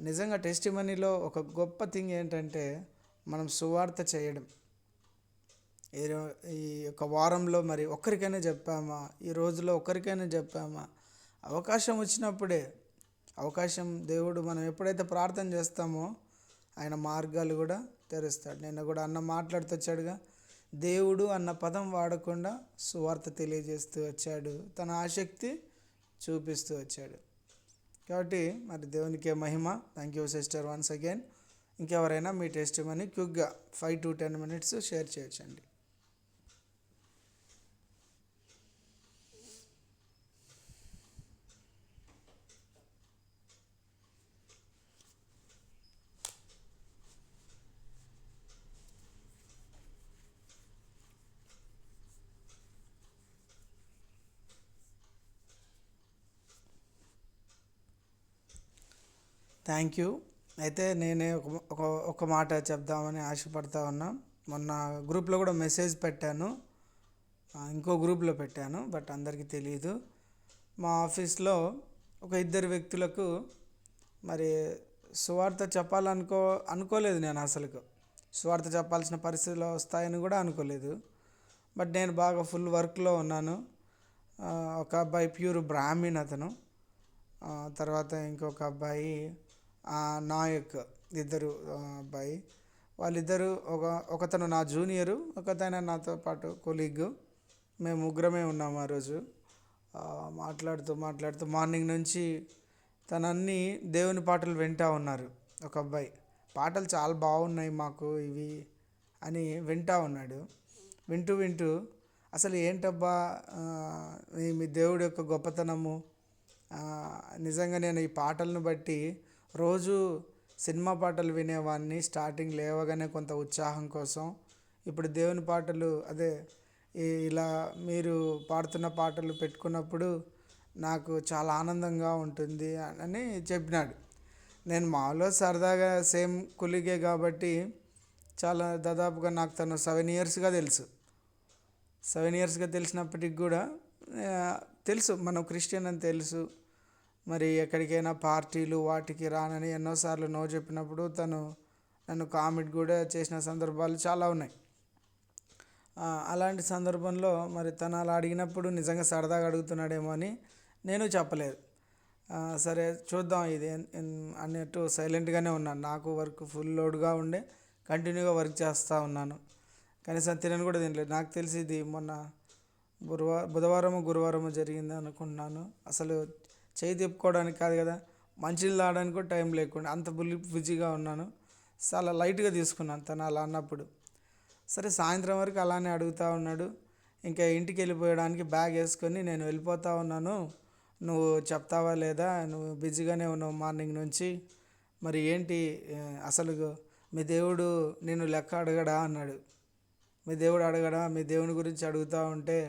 నిజంగా టెస్టిమనీలో ఒక గొప్ప థింగ్ ఏంటంటే మనం సువార్త చేయడం. ఈ యొక్క వారంలో మరి ఒక్కరికైనా చెప్పామా, ఈ రోజులో ఒక్కరికైనా చెప్పామా, అవకాశం వచ్చినప్పుడే, అవకాశం దేవుడు మనం ఎప్పుడైతే ప్రార్థన చేస్తామో ఆయన మార్గాలు కూడా తెరుస్తాడు. నిన్న కూడా అన్న మాట్లాడుతూ వచ్చాడుగా, దేవుడు అన్న పదం వాడకుండా సువార్త తెలియజేస్తూ వచ్చాడు, తన ఆసక్తి చూపిస్తూ వచ్చాడు. కాబట్టి మరి దేవునికే మహిమ. Thank you sister once again. ఇంకెవరైనా మీ టెస్టిమనీ క్విక్గా 5 to 10 minutes షేర్ చేయొచ్చండి. Thank you. అయితే నేనే ఒక మాట చెప్దామని ఆశపడతా ఉన్నా. మొన్న గ్రూప్లో కూడా మెసేజ్ పెట్టాను, ఇంకో గ్రూప్లో పెట్టాను, బట్ అందరికీ తెలియదు. మా ఆఫీస్లో ఒక 2 వ్యక్తులకు మరి సువార్త అనుకోలేదు. నేను అసలుకు సువార్త చెప్పాల్సిన పరిస్థితులు వస్తాయని కూడా అనుకోలేదు. బట్ నేను బాగా ఫుల్ వర్క్లో ఉన్నాను. ఒక అబ్బాయి ప్యూర్ బ్రాహ్మణ్ అతను, తర్వాత ఇంకొక అబ్బాయి నాయక్, 2 అబ్బాయి. వాళ్ళిద్దరూ ఒకతను నా జూనియరు, ఒకతను నాతో పాటు కొలీగ్. మేము ముగ్గురమే ఉన్నాము ఆ రోజు. మాట్లాడుతూ మార్నింగ్ నుంచి తనన్ని దేవుని పాటలు వింటూ ఉన్నారు. ఒక అబ్బాయి పాటలు చాలా బాగున్నాయి మాకు ఇవి అని వింటూ ఉన్నాడు. వింటూ అసలు ఏంటబ్బా మీ దేవుడి యొక్క గొప్పతనము, నిజంగా నేను ఈ పాటలను బట్టి రోజు సినిమా పాటలు వినేవాడిని, స్టార్టింగ్ లేవగానే కొంత ఉత్సాహం కోసం. ఇప్పుడు దేవుని పాటలు ఇలా మీరు పాడుతున్న పాటలు పెట్టుకున్నప్పుడు నాకు చాలా ఆనందంగా ఉంటుంది అని చెప్పినాడు. నేను మామూలుగా సరదాగా సేమ్ కొలీగే కాబట్టి చాలా దాదాపుగా నాకు తను 7 yearsగా తెలుసు. 7 yearsగా తెలిసినప్పటికి కూడా తెలుసు మనం క్రిస్టియన్ అని తెలుసు. మరి ఎక్కడికైనా పార్టీలు వాటికి రానని ఎన్నోసార్లు నో చెప్పినప్పుడు తను నన్ను కామెంట్ కూడా చేసిన సందర్భాలు చాలా ఉన్నాయి. అలాంటి సందర్భంలో మరి తను అలా అడిగినప్పుడు నిజంగా సరదాగా అడుగుతున్నాడేమో అని నేను చెప్పలేదు. సరే చూద్దాం ఇది అన్నట్టు సైలెంట్గానే ఉన్నాను. నాకు వర్క్ ఫుల్ లోడ్గా ఉండే కంటిన్యూగా వర్క్ చేస్తూ ఉన్నాను. కనీసం తినను కూడా తినలేదు. నాకు తెలిసి ఇది మొన్న బుధవారము గురువారము జరిగింది అనుకుంటున్నాను. అసలు చేయి తిప్పుకోవడానికి కాదు కదా, మంచినీళ్ళు తాగడానికి కూడా టైం లేకుండా అంత బిజీగా ఉన్నాను. చాలా లైట్గా తీసుకున్నాను తను అలా అన్నప్పుడు. సరే సాయంత్రం వరకు అలానే అడుగుతూ ఉన్నాడు. ఇంకా ఇంటికి వెళ్ళిపోయడానికి బ్యాగ్ వేసుకొని నేను వెళ్ళిపోతూ ఉన్నాను, నువ్వు చెప్తావా లేదా, నువ్వు బిజీగానే ఉన్నావు మార్నింగ్ నుంచి, మరి ఏంటి అసలు మీ దేవుడు నేను లెక్క అడగడా అన్నాడు. మీ దేవుడు అడగడా, మీ దేవుని గురించి అడుగుతూ ఉంటే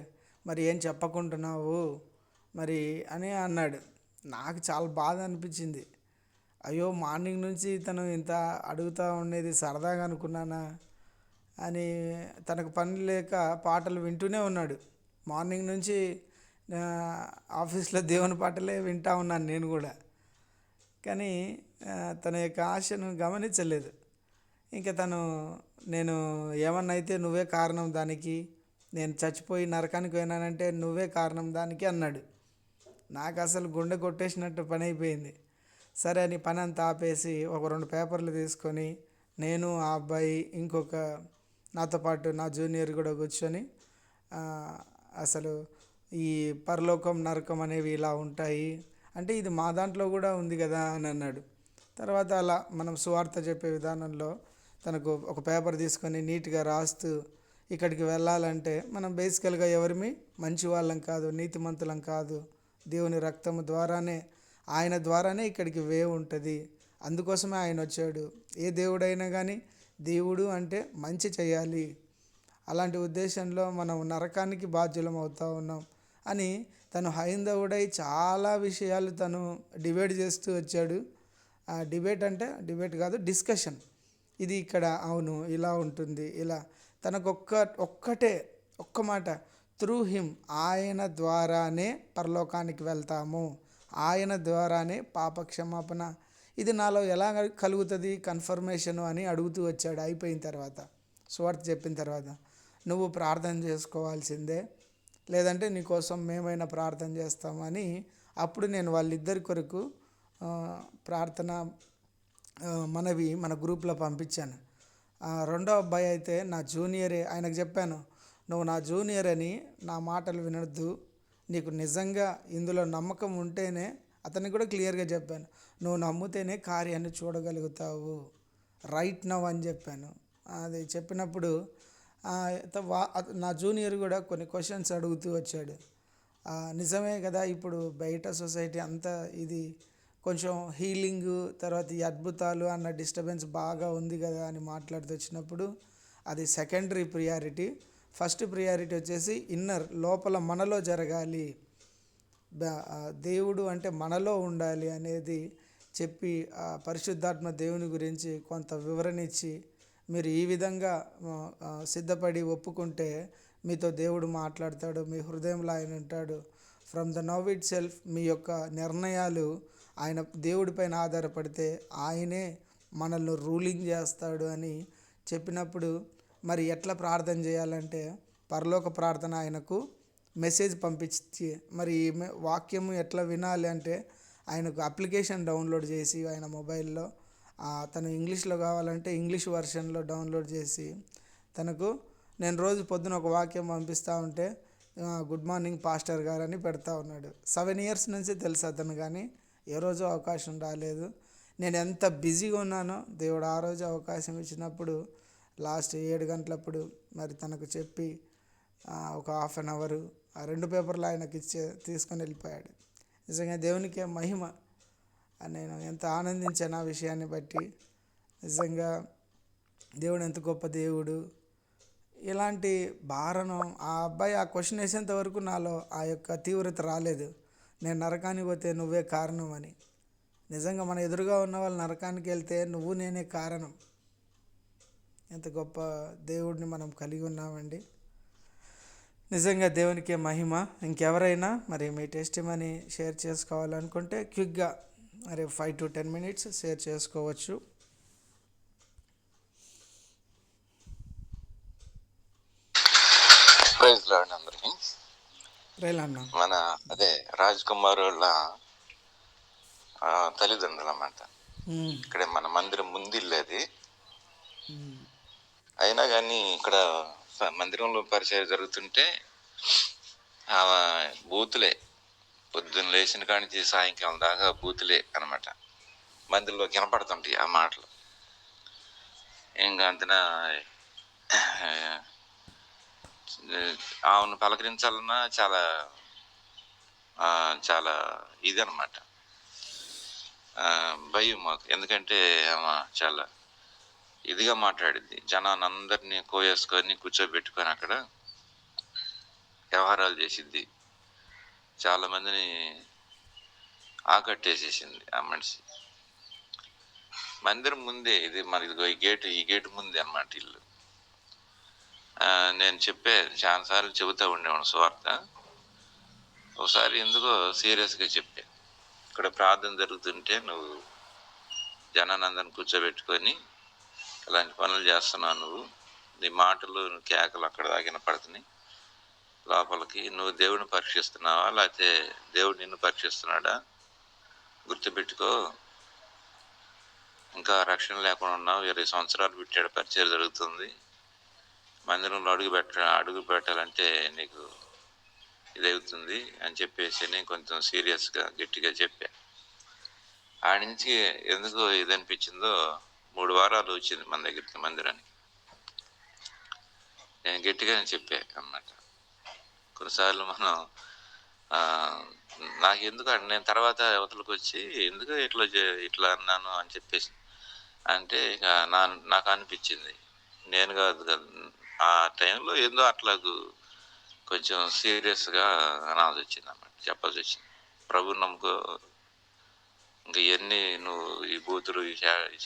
మరి ఏం చెప్పకుంటున్నావు మరి అని అన్నాడు. నాకు చాలా బాధ అనిపించింది. అయ్యో మార్నింగ్ నుంచి తను ఇంత అడుగుతూ ఉండేది సరదాగా అనుకున్నానా అని. తనకు పని లేక పాటలు వింటూనే ఉన్నాడు. మార్నింగ్ నుంచి ఆఫీస్లో దేవుని పాటలే వింటూ ఉన్నాను నేను కూడా. కానీ తన యొక్క ఆశను గమనించలేదు. ఇంకా నేను ఏమన్నా అయితే నువ్వే కారణం దానికి, నేను చచ్చిపోయి నరకానికి పోయినానంటే నువ్వే కారణం దానికి అన్నాడు. నాకు అసలు గుండె కొట్టేసినట్టు పని అయిపోయింది. సరే అని పని అంతా ఆపేసి ఒక 2 పేపర్లు తీసుకొని నేను ఆ అబ్బాయి ఇంకొక నాతో పాటు నా జూనియర్ కూడా కూర్చొని అసలు ఈ పరలోకం నరకం అనేవి ఇలా ఉంటాయి అంటే ఇది మా దాంట్లో కూడా ఉంది కదా అని అన్నాడు. తర్వాత అలా మనం సువార్త చెప్పే విధానంలో తనకు ఒక పేపర్ తీసుకొని నీట్గా రాస్తూ ఇక్కడికి వెళ్ళాలంటే మనం బేసికల్గా ఎవరిమి మంచి వాళ్ళం కాదు, నీతిమంతులం కాదు. దేవుని రక్తము ద్వారానే, ఆయన ద్వారానే ఇక్కడికి వే ఉంటుంది. అందుకోసమే ఆయన వచ్చాడు. ఏ దేవుడైనా కానీ దేవుడు అంటే మంచి చేయాలి, అలాంటి ఉద్దేశంలో మనం నరకానికి బాధ్యులం అవుతూ ఉన్నాం అని తను హైందవుడై చాలా విషయాలు తను డిబేట్ చేస్తూ వచ్చాడు. డిబేట్ అంటే డిబేట్ కాదు, డిస్కషన్. ఇది ఇక్కడ అవును ఇలా ఉంటుంది, ఇలా తనకు ఒక్క మాట, త్రూ హిమ్, ఆయన ద్వారానే పరలోకానికి వెళ్తాము, ఆయన ద్వారానే పాప క్షమాపణ. ఇది నాలో ఎలా కలుగుతుంది కన్ఫర్మేషను అని అడుగుతూ వచ్చాడు. అయిపోయిన తర్వాత, సువార్త చెప్పిన తర్వాత, నువ్వు ప్రార్థన చేసుకోవాల్సిందే, లేదంటే నీకోసం మేమైనా ప్రార్థన చేస్తామని. అప్పుడు నేను వాళ్ళిద్దరి కొరకు ప్రార్థన మనవి మన గ్రూప్లో పంపించాను. రెండో అబ్బాయి అయితే నా జూనియరే. ఆయనకు చెప్పాను, నువ్వు నా జూనియర్ అని నా మాటలు వినొద్దు, నీకు నిజంగా ఇందులో నమ్మకం ఉంటేనే, అతనికి కూడా క్లియర్గా చెప్పాను, నువ్వు నమ్మితేనే కార్యాన్ని చూడగలుగుతావు రైట్ నవ్ అని చెప్పాను. అది చెప్పినప్పుడు నా జూనియర్ కూడా కొన్ని క్వశ్చన్స్ అడుగుతూ వచ్చాడు. నిజమే కదా, ఇప్పుడు బయట సొసైటీ అంతా ఇది కొంచెం హీలింగు, తర్వాత ఈ అద్భుతాలు అన్న డిస్టర్బెన్స్ బాగా ఉంది కదా అని మాట్లాడుతూ వచ్చినప్పుడు, అది సెకండరీ ప్రియారిటీ. ఫస్ట్ ప్రియారిటీ వచ్చేసి ఇన్నర్, లోపల మనలో జరగాలి, దేవుడు అంటే మనలో ఉండాలి అనేది చెప్పి, పరిశుద్ధాత్మ దేవుని గురించి కొంత వివరణ ఇచ్చి, మీరు ఈ విధంగా సిద్ధపడి ఒప్పుకుంటే మీతో దేవుడు మాట్లాడతాడు, మీ హృదయంలో ఆయన ఉంటాడు. From the now itself మీ యొక్క నిర్ణయాలు ఆయన దేవుడిపైన ఆధారపడితే ఆయనే మనల్ని రూలింగ్ చేస్తాడు అని చెప్పినప్పుడు, మరి ఎట్లా ప్రార్థన చేయాలంటే పరలోక ప్రార్థన ఆయనకు మెసేజ్ పంపించి, మరి ఈ వాక్యము ఎట్లా వినాలి అంటే ఆయనకు అప్లికేషన్ డౌన్లోడ్ చేసి ఆయన మొబైల్లో, తను ఇంగ్లీష్లో కావాలంటే ఇంగ్లీష్ వర్షన్లో డౌన్లోడ్ చేసి, తనకు నేను రోజు పొద్దున ఒక వాక్యం పంపిస్తూ ఉంటే గుడ్ మార్నింగ్ పాస్టర్ గారు అని పెడతా ఉన్నాడు. 7 years నుంచి తెలుసు అతను, కానీ ఏ రోజు అవకాశం రాలేదు. నేను ఎంత బిజీగా ఉన్నానో దేవుడు ఆ రోజు అవకాశం ఇచ్చినప్పుడు లాస్ట్ 7 గంటలప్పుడు మరి తనకు చెప్పి ఒక 1/2 hour ఆ 2 పేపర్లు ఆయనకి తీసుకొని వెళ్ళిపోయాడు. నిజంగా దేవునికే మహిమ. నేను ఎంత ఆనందించాను ఆ విషయాన్ని బట్టి. నిజంగా దేవుడు ఎంత గొప్ప దేవుడు. ఇలాంటి భారను ఆ అబ్బాయి ఆ క్వశ్చన్ వేసేంత వరకు నాలో ఆ యొక్క తీవ్రత రాలేదు, నేను నరకానికి పోతే నువ్వే కారణం అని. నిజంగా మన ఎదురుగా ఉన్న వాళ్ళు నరకానికి వెళ్తే నువ్వు నేనే కారణం. ఎంత గొప్ప దేవుడిని మనం కలిగి ఉన్నామండి. నిజంగా దేవునికే మహిమ. ఇంకెవరైనా మరి మీ టెస్టిమనీ షేర్ చేసుకోవాలనుకుంటే క్విక్గా మరి 5 to 10 minutes షేర్ చేసుకోవచ్చు. ప్రైజ్ లార్డ్ అందరికి. రైలన్న మన అదే రాజ్ కుమార్ వాళ్ళ తల్లిదండ్రులు అన్నమాట. ఇక్కడ మన మందిరం ముందిల్లేది, అయినా కానీ ఇక్కడ మందిరంలో పరిచయం జరుగుతుంటే బూతులే, పొద్దున్న లేచిన కానించి సాయంకాలం దాకా బూతులే అనమాట. మందిరంలో కనపడుతుంటాయి ఆ మాటలు. ఇంకా అంతన ఆమెను పలకరించాలన్నా చాలా చాలా ఇది అనమాట, భయం మాకు. ఎందుకంటే ఆమె చాలా ఇదిగా మాట్లాడింది, జనాన్ని అందరినీ కోయేసుకొని కూర్చోబెట్టుకొని అక్కడ వ్యవహారాలు చేసిద్ది, చాలా మందిని ఆకట్టేసేసింది ఆ మనిషి. మందిరం ముందే ఇది మనకి ఈ గేటు ముందే అన్నమాట ఇల్లు. నేను చాలాసార్లు చెబుతూ ఉండేవాడు సువార్త. ఒకసారి ఎందుకో సీరియస్గా చెప్పా, ఇక్కడ ప్రార్థన జరుగుతుంటే నువ్వు జనానందరిని కూర్చోబెట్టుకొని ఇలాంటి పనులు చేస్తున్నావు, నువ్వు నీ మాటలు కేకలు అక్కడ దాగిన పడుతున్నాయి, లోపలికి నువ్వు దేవుడిని పరీక్షిస్తున్నావా లేకపోతే దేవుడు నిన్ను పరీక్షిస్తున్నాడా, గుర్తుపెట్టుకో, ఇంకా రక్షణ లేకుండా ఉన్నావు, 20 సంవత్సరాలు పెట్టాడు, పరిచయం జరుగుతుంది, మందిరంలో అడుగు పెట్టాలంటే నీకు ఇదవుతుంది అని చెప్పేసి నేను కొంచెం సీరియస్గా గట్టిగా చెప్పా. ఆడి నుంచి ఎందుకు ఇదనిపించిందో 3 వారాలు వచ్చింది మన దగ్గరికి మందిరానికి. నేను గట్టిగానే చెప్పా అన్నమాట. కొన్నిసార్లు మనం నాకు ఎందుకు నేను తర్వాత అవతలకు వచ్చి ఎందుకు ఇట్లా అన్నాను అని చెప్పేసి అంటే ఇక నాకు అనిపించింది నేను కాదు కదా ఆ టైంలో ఏందో అట్లాగూ కొంచెం సీరియస్గా అనాల్సి వచ్చింది అన్నమాట, చెప్పాల్సి వచ్చింది. ప్రభు నమ్ముకో, ఇంకా ఇవన్నీ నువ్వు ఈ బూతులు ఈ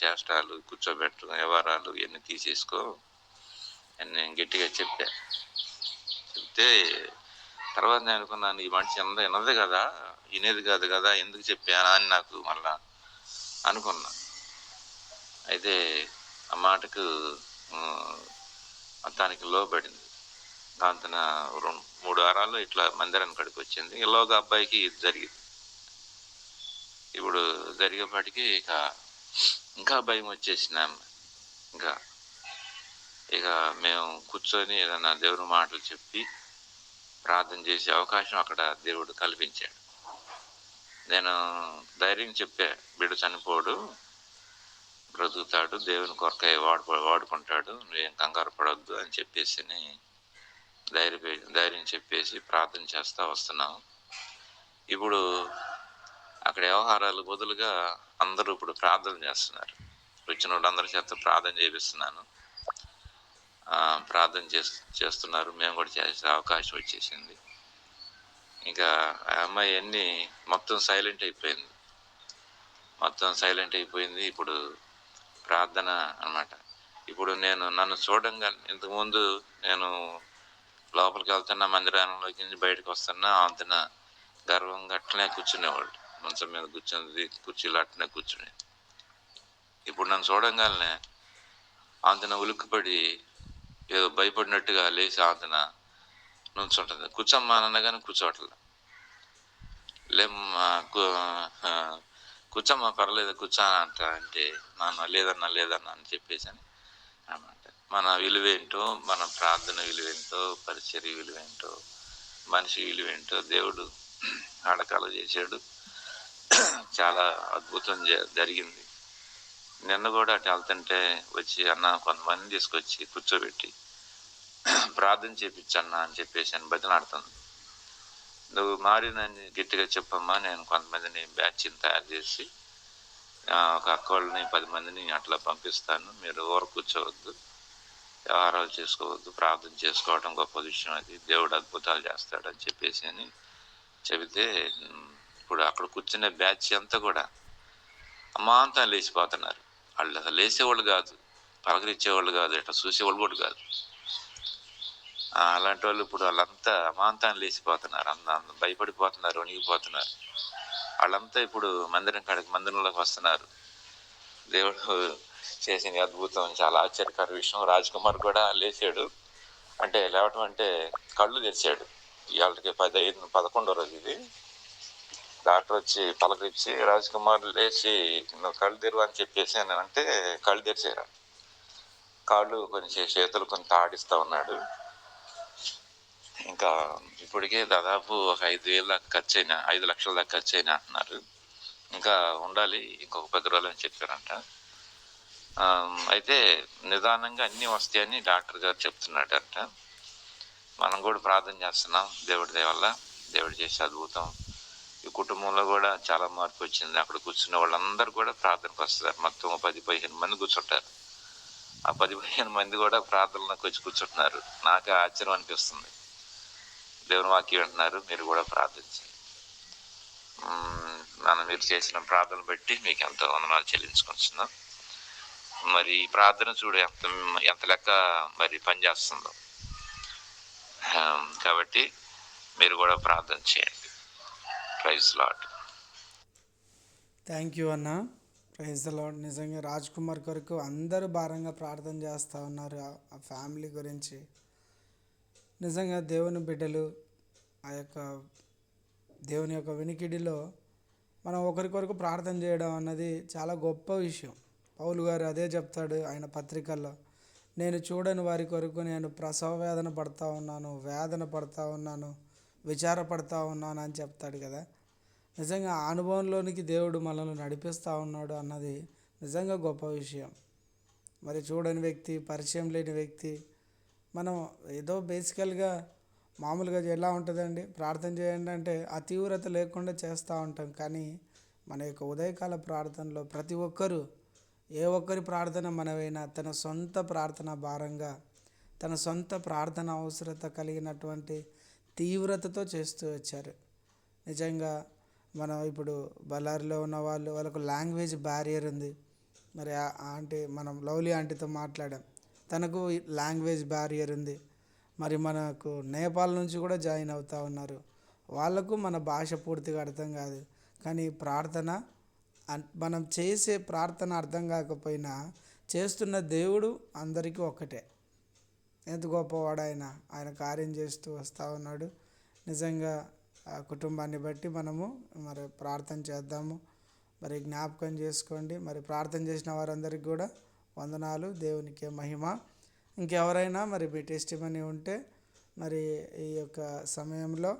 చేష్టాలు కూర్చోబెట్టడం వ్యవహారాలు ఇవన్నీ తీసేసుకో అని నేను గట్టిగా చెప్తే తర్వాత నేను అనుకున్నాను ఈ మనిషి వినదే కదా, వినేది కాదు కదా, ఎందుకు చెప్పానా అని నాకు మళ్ళా అనుకున్నా. అయితే ఆ మాటకు మొత్తానికి లోబడింది. దాంతో 3 వారాల్లో ఇట్లా మందిరానికి కడికి వచ్చింది. ఇలాగా అబ్బాయికి ఇది జరిగింది. ఇప్పుడు జరిగేపాటికి ఇంకా భయం వచ్చేసింది. ఇక మేము కూర్చొని ఏదైనా దేవుని మాటలు చెప్పి ప్రార్థన చేసే అవకాశం అక్కడ దేవుడు కల్పించాడు. నేను ధైర్యం చెప్పా, బిడ్డ చనిపోడు, బ్రతుకుతాడు, దేవుని కొరకై వాడుకుంటాడు, నువ్వేం కంగారు పడొద్దు అని చెప్పేసి ధైర్యం చెప్పేసి ప్రార్థన చేస్తా వస్తున్నాము. ఇప్పుడు అక్కడ వ్యవహారాలు బదులుగా అందరూ ఇప్పుడు ప్రార్థన చేస్తున్నారు. వచ్చిన వాళ్ళందరి చేత ప్రార్థన చేపిస్తున్నాను. ప్రార్థన చేస్తున్నారు. మేము కూడా చేసే అవకాశం వచ్చేసింది. ఇంకా ఆ అమ్మాయి అన్నీ మొత్తం సైలెంట్ అయిపోయింది. ఇప్పుడు ప్రార్థన అన్నమాట. ఇప్పుడు నన్ను చూడంగా, ఇంతకుముందు నేను లోపలికి వెళ్తున్నా, మందిరాలలోకి బయటకు వస్తున్నా, అంతన గర్వంగా అట్లనే కూర్చునేవాళ్ళు. మంచం మీద కూర్చున్నది, కుర్చీలు అట్లనే కూర్చునే. ఇప్పుడు నన్ను చూడంగానే అంతన ఉలిక్కిపడి ఏదో భయపడినట్టుగా లేచి అంతన నుంచుంటుంది. కూర్చోమ్మా అనగానే కూర్చోవట్లేదు. కూర్చోమ్మా పర్లేదు కూర్చో అంటే నాన్న లేదన్నా అని చెప్పేసి అన్నమాట. మన విలువేంటో, మన ప్రార్థన విలువేంటో, పరిచర్య విలువేంటో, మనిషి విలువేంటో దేవుడు ఆడకాలు చేశాడు. చాలా అద్భుతం జరిగింది. నిన్న కూడా అటు వెళ్తుంటే వచ్చి అన్న కొంతమంది తీసుకొచ్చి కూర్చోబెట్టి ప్రార్థన చేపించన్నా అని చెప్పేసి బతిలాడుతుంది. నువ్వు మారినని గట్టిగా చెప్పమ్మా, నేను కొంతమందిని బ్యాచ్ని తయారు చేసి ఒక అక్కళ్ళని 10 మందిని అట్లా పంపిస్తాను, మీరు ఊరు కూర్చోవద్దు, వ్యవహారాలు చేసుకోవద్దు, ప్రార్థన చేసుకోవడం గొప్ప విషయం, అది దేవుడు అద్భుతాలు చేస్తాడని చెప్పేసి చెబితే ఇప్పుడు అక్కడ కూర్చునే బ్యాచ్ అంతా కూడా అమాంతం లేచిపోతున్నారు. వాళ్ళు అసలు లేచేవాళ్ళు కాదు, పలకరించేవాళ్ళు కాదు, ఇట్లా చూసేవాళ్ళు కూడా కాదు. అలాంటి వాళ్ళు ఇప్పుడు వాళ్ళంతా అమాంతాన్ని లేచిపోతున్నారు, భయపడిపోతున్నారు, వణిగిపోతున్నారు. వాళ్ళంతా ఇప్పుడు మందిరంలోకి వస్తున్నారు. దేవుడు చేసిన అద్భుతం చాలా ఆశ్చర్యకర విషయం. రాజ్ కుమార్ కూడా లేచాడు. అంటే లేవటం అంటే కళ్ళు తెరిచాడు. ఇవాళకి 11వ రోజు ఇది. డాక్టర్ వచ్చి పలకరించి రాజ్ కుమార్ లేచి నువ్వు కళ్ళు తెరువు అని చెప్పేసి అంటే కళ్ళు తెరిచారు. కాళ్ళు కొంచెం చేతులు కొంత ఆడిస్తూ ఉన్నాడు. ఇంకా ఇప్పటికే దాదాపు ఒక 5,000 దాకా ఖర్చు అయినా, 5 లక్షల దాకా ఖర్చు అయినా అంటున్నారు. ఇంకా ఉండాలి, ఇంకొక 10 రోజులు అని చెప్పారంట. అయితే నిదానంగా అన్నీ వస్తాయని డాక్టర్ గారు చెప్తున్నాడంట. మనం కూడా ప్రార్థన చేస్తున్నాం. దేవుడి దయ వల్ల దేవుడు చేసే అద్భుతం. ఈ కుటుంబంలో కూడా చాలా మార్పు వచ్చింది. అక్కడ కూర్చున్న వాళ్ళందరూ కూడా ప్రార్థనకు వస్తారు. మొత్తం 10-15 మంది కూర్చుంటారు. ఆ 10-15 మంది కూడా ప్రార్థనలోకి వచ్చి కూర్చుంటున్నారు. నాకు ఆశ్చర్యం అనిపిస్తుంది. దేవుని వాక్యం అంటున్నారు, మీరు కూడా ప్రార్థించాలి. మీరు చేసిన ప్రార్థన బట్టి మీకు ఎంతో వందనాలు చెల్లించుకుంటున్నాం. మరి ఈ ప్రార్థన చూడు ఎంత లెక్క మరి పనిచేస్తుందో. కాబట్టి మీరు కూడా ప్రార్థన చేయండి. Praise lord. థ్యాంక్ యూ అన్న. Praise the lord. నిజంగా రాజ్ కుమార్ కొరకు అందరూ భారంగా ప్రార్థన చేస్తూ ఉన్నారు, ఆ ఫ్యామిలీ గురించి. నిజంగా దేవుని బిడ్డలు ఆ యొక్క దేవుని యొక్క వినికిడిలో మనం ఒకరికొరకు ప్రార్థన చేయడం అన్నది చాలా గొప్ప విషయం. పౌలు గారు అదే చెప్తాడు ఆయన పత్రికల్లో, నేను చూడని వారి కొరకు నేను ప్రసవ వేదన పడతా ఉన్నాను, వేదన పడతా ఉన్నాను, విచారపడతా ఉన్నాను అని చెప్తాడు కదా. నిజంగా ఆ అనుభవంలోనికి దేవుడు మనల్ని నడిపిస్తూ ఉన్నాడు అన్నది నిజంగా గొప్ప విషయం. మరి చూడని వ్యక్తి, పరిచయం లేని వ్యక్తి మనం ఏదో బేసికల్గా మామూలుగా ఎలా ఉంటుందండి, ప్రార్థన చేయండి అంటే ఆ తీవ్రత లేకుండా చేస్తూ ఉంటాం. కానీ మన యొక్క ఉదయకాల ప్రార్థనలో ప్రతి ఒక్కరూ, ఏ ఒక్కరి ప్రార్థన మనవైనా తన సొంత ప్రార్థన భారంగా, తన సొంత ప్రార్థన అవసరత కలిగినటువంటి తీవ్రతతో చేస్తూ వచ్చారు. నిజంగా మనం ఇప్పుడు బళ్ళారిలో ఉన్న వాళ్ళకు లాంగ్వేజ్ బ్యారియర్ ఉంది. మరి ఆ ఆంటీ, మనం లవ్లీ ఆంటీతో మాట్లాడాం, తనకు లాంగ్వేజ్ బ్యారియర్ ఉంది. మరి మనకు నేపాల్ నుంచి కూడా జాయిన్ అవుతూ ఉన్నారు, వాళ్ళకు మన భాష పూర్తిగా అర్థం కాదు. కానీ ప్రార్థన, మనం చేసే ప్రార్థన అర్థం కాకపోయినా చేస్తున్న దేవుడు అందరికీ ఒక్కటే. ఎంత గొప్పవాడు ఆయన, ఆయన కార్యం చేస్తూ వస్తూ ఉన్నాడు. నిజంగా ఆ కుటుంబాన్ని బట్టి మనము మరి ప్రార్థన చేద్దాము. మరి జ్ఞాపకం చేసుకోండి. మరి ప్రార్థన చేసిన వారందరికీ కూడా వందనాలు, దేవునికే మహిమ. ఇంకెవరైనా మరి మీ టెస్టిమనీ ఉంటే మరి ఈ యొక్క సమయంలో,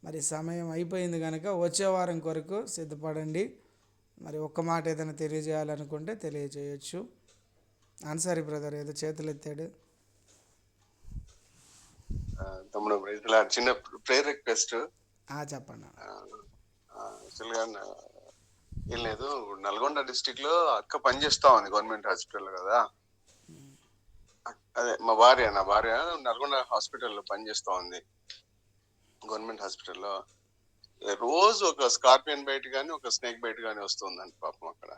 మరి సమయం అయిపోయింది కనుక వచ్చే వారం కొరకు సిద్ధపడండి. మరి ఒక్క మాట ఏదైనా తెలియజేయాలనుకుంటే తెలియజేయచ్చు. ఆన్సరీ బ్రదర్ ఏదో చేతులు ఎత్తాడు. తమ్ముడు ప్రైజ్లా చిన్న ప్రేయర్ రిక్వెస్ట్. చెప్పండి. యాక్చువల్గా ఏం లేదు, నల్గొండ డిస్టిక్ లో అక్క పనిచేస్తా ఉంది గవర్నమెంట్ హాస్పిటల్ కదా. అదే నా భార్య నల్గొండ హాస్పిటల్లో పనిచేస్తా ఉంది, గవర్నమెంట్ హాస్పిటల్లో. రోజు ఒక స్కార్పియన్ బైట్ కానీ ఒక స్నేక్ బైట్ కానీ వస్తుందండి పాపం అక్కడ.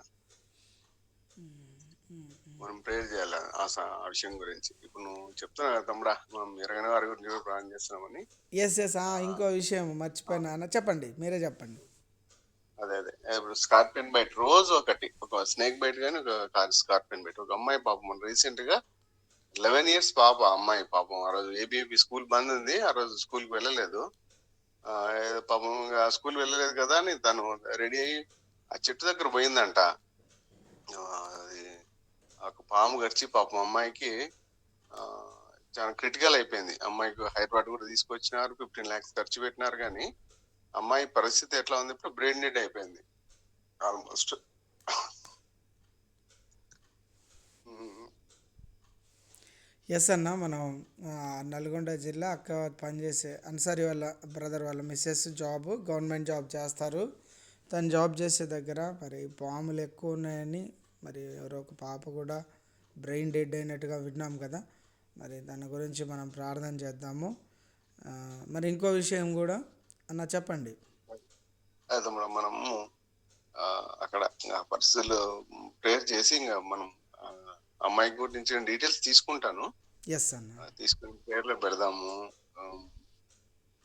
మనం ప్రేయర్ చేయాలి ఆ విషయం గురించి. ఇప్పుడు నువ్వు చెప్తున్నావు కదా తమ్ముడా, మనం 20 వారి గురించి కూడా ప్రార్థన చేస్తున్నామని. ఎస్ ఇంకో విషయం మర్చిపోయినా అన్న, చెప్పండి, మీరే చెప్పండి. అదే ఇప్పుడు స్కార్పియన్ బైట్ రోజు ఒక స్నేక్ బైట్ కానీ ఒక స్కార్పియన్ బైట్. ఒక అమ్మాయి పాపం మన రీసెంట్ గా 11 years పాప, అమ్మాయి పాపం ఆ రోజు ఏబీఏపీ స్కూల్ బంద్ ఉంది, ఆ రోజు స్కూల్ కి వెళ్ళలేదు. పాపం స్కూల్ వెళ్ళలేదు కదా అని తను రెడీ అయ్యి ఆ చెట్టు దగ్గర పోయిందంట. అది ఒక పాము గడిచి పాపం అమ్మాయికి చాలా క్రిటికల్ అయిపోయింది. అమ్మాయికి హైదరాబాద్ కూడా తీసుకొచ్చినారు, 15 lakhs ఖర్చు పెట్టినారు. కానీ అమ్మాయి పరిస్థితి ఎట్లా ఉంది, ఇప్పుడు బ్రెయిన్ డెడ్ అయిపోయింది ఆల్మోస్ట్. ఎస్ అన్న, మనం నల్గొండ జిల్లా అక్క పనిచేసే అన్సారీ వాళ్ళ బ్రదర్ వాళ్ళ మిస్సెస్ గవర్నమెంట్ జాబ్ చేస్తారు. తను జాబ్ చేసే దగ్గర మరి పాములు ఎక్కువ ఉన్నాయని, మరి ఎవరో ఒక పాప కూడా బ్రెయిన్ డెడ్ అయినట్టుగా విన్నాం కదా. మరి దాని గురించి మనం ప్రార్థన చేద్దాము. మరి ఇంకో విషయం కూడా అన్న చెప్పండి. అయితే మనము అక్కడ పరిస్థితులు ప్రేయర్ చేసి ఇంకా మనం అమ్మాయి గురించి డీటెయిల్స్ తీసుకుంటాను. ఎస్ అన్న, తీసుకుని ప్రేయర్లో పెడదాము.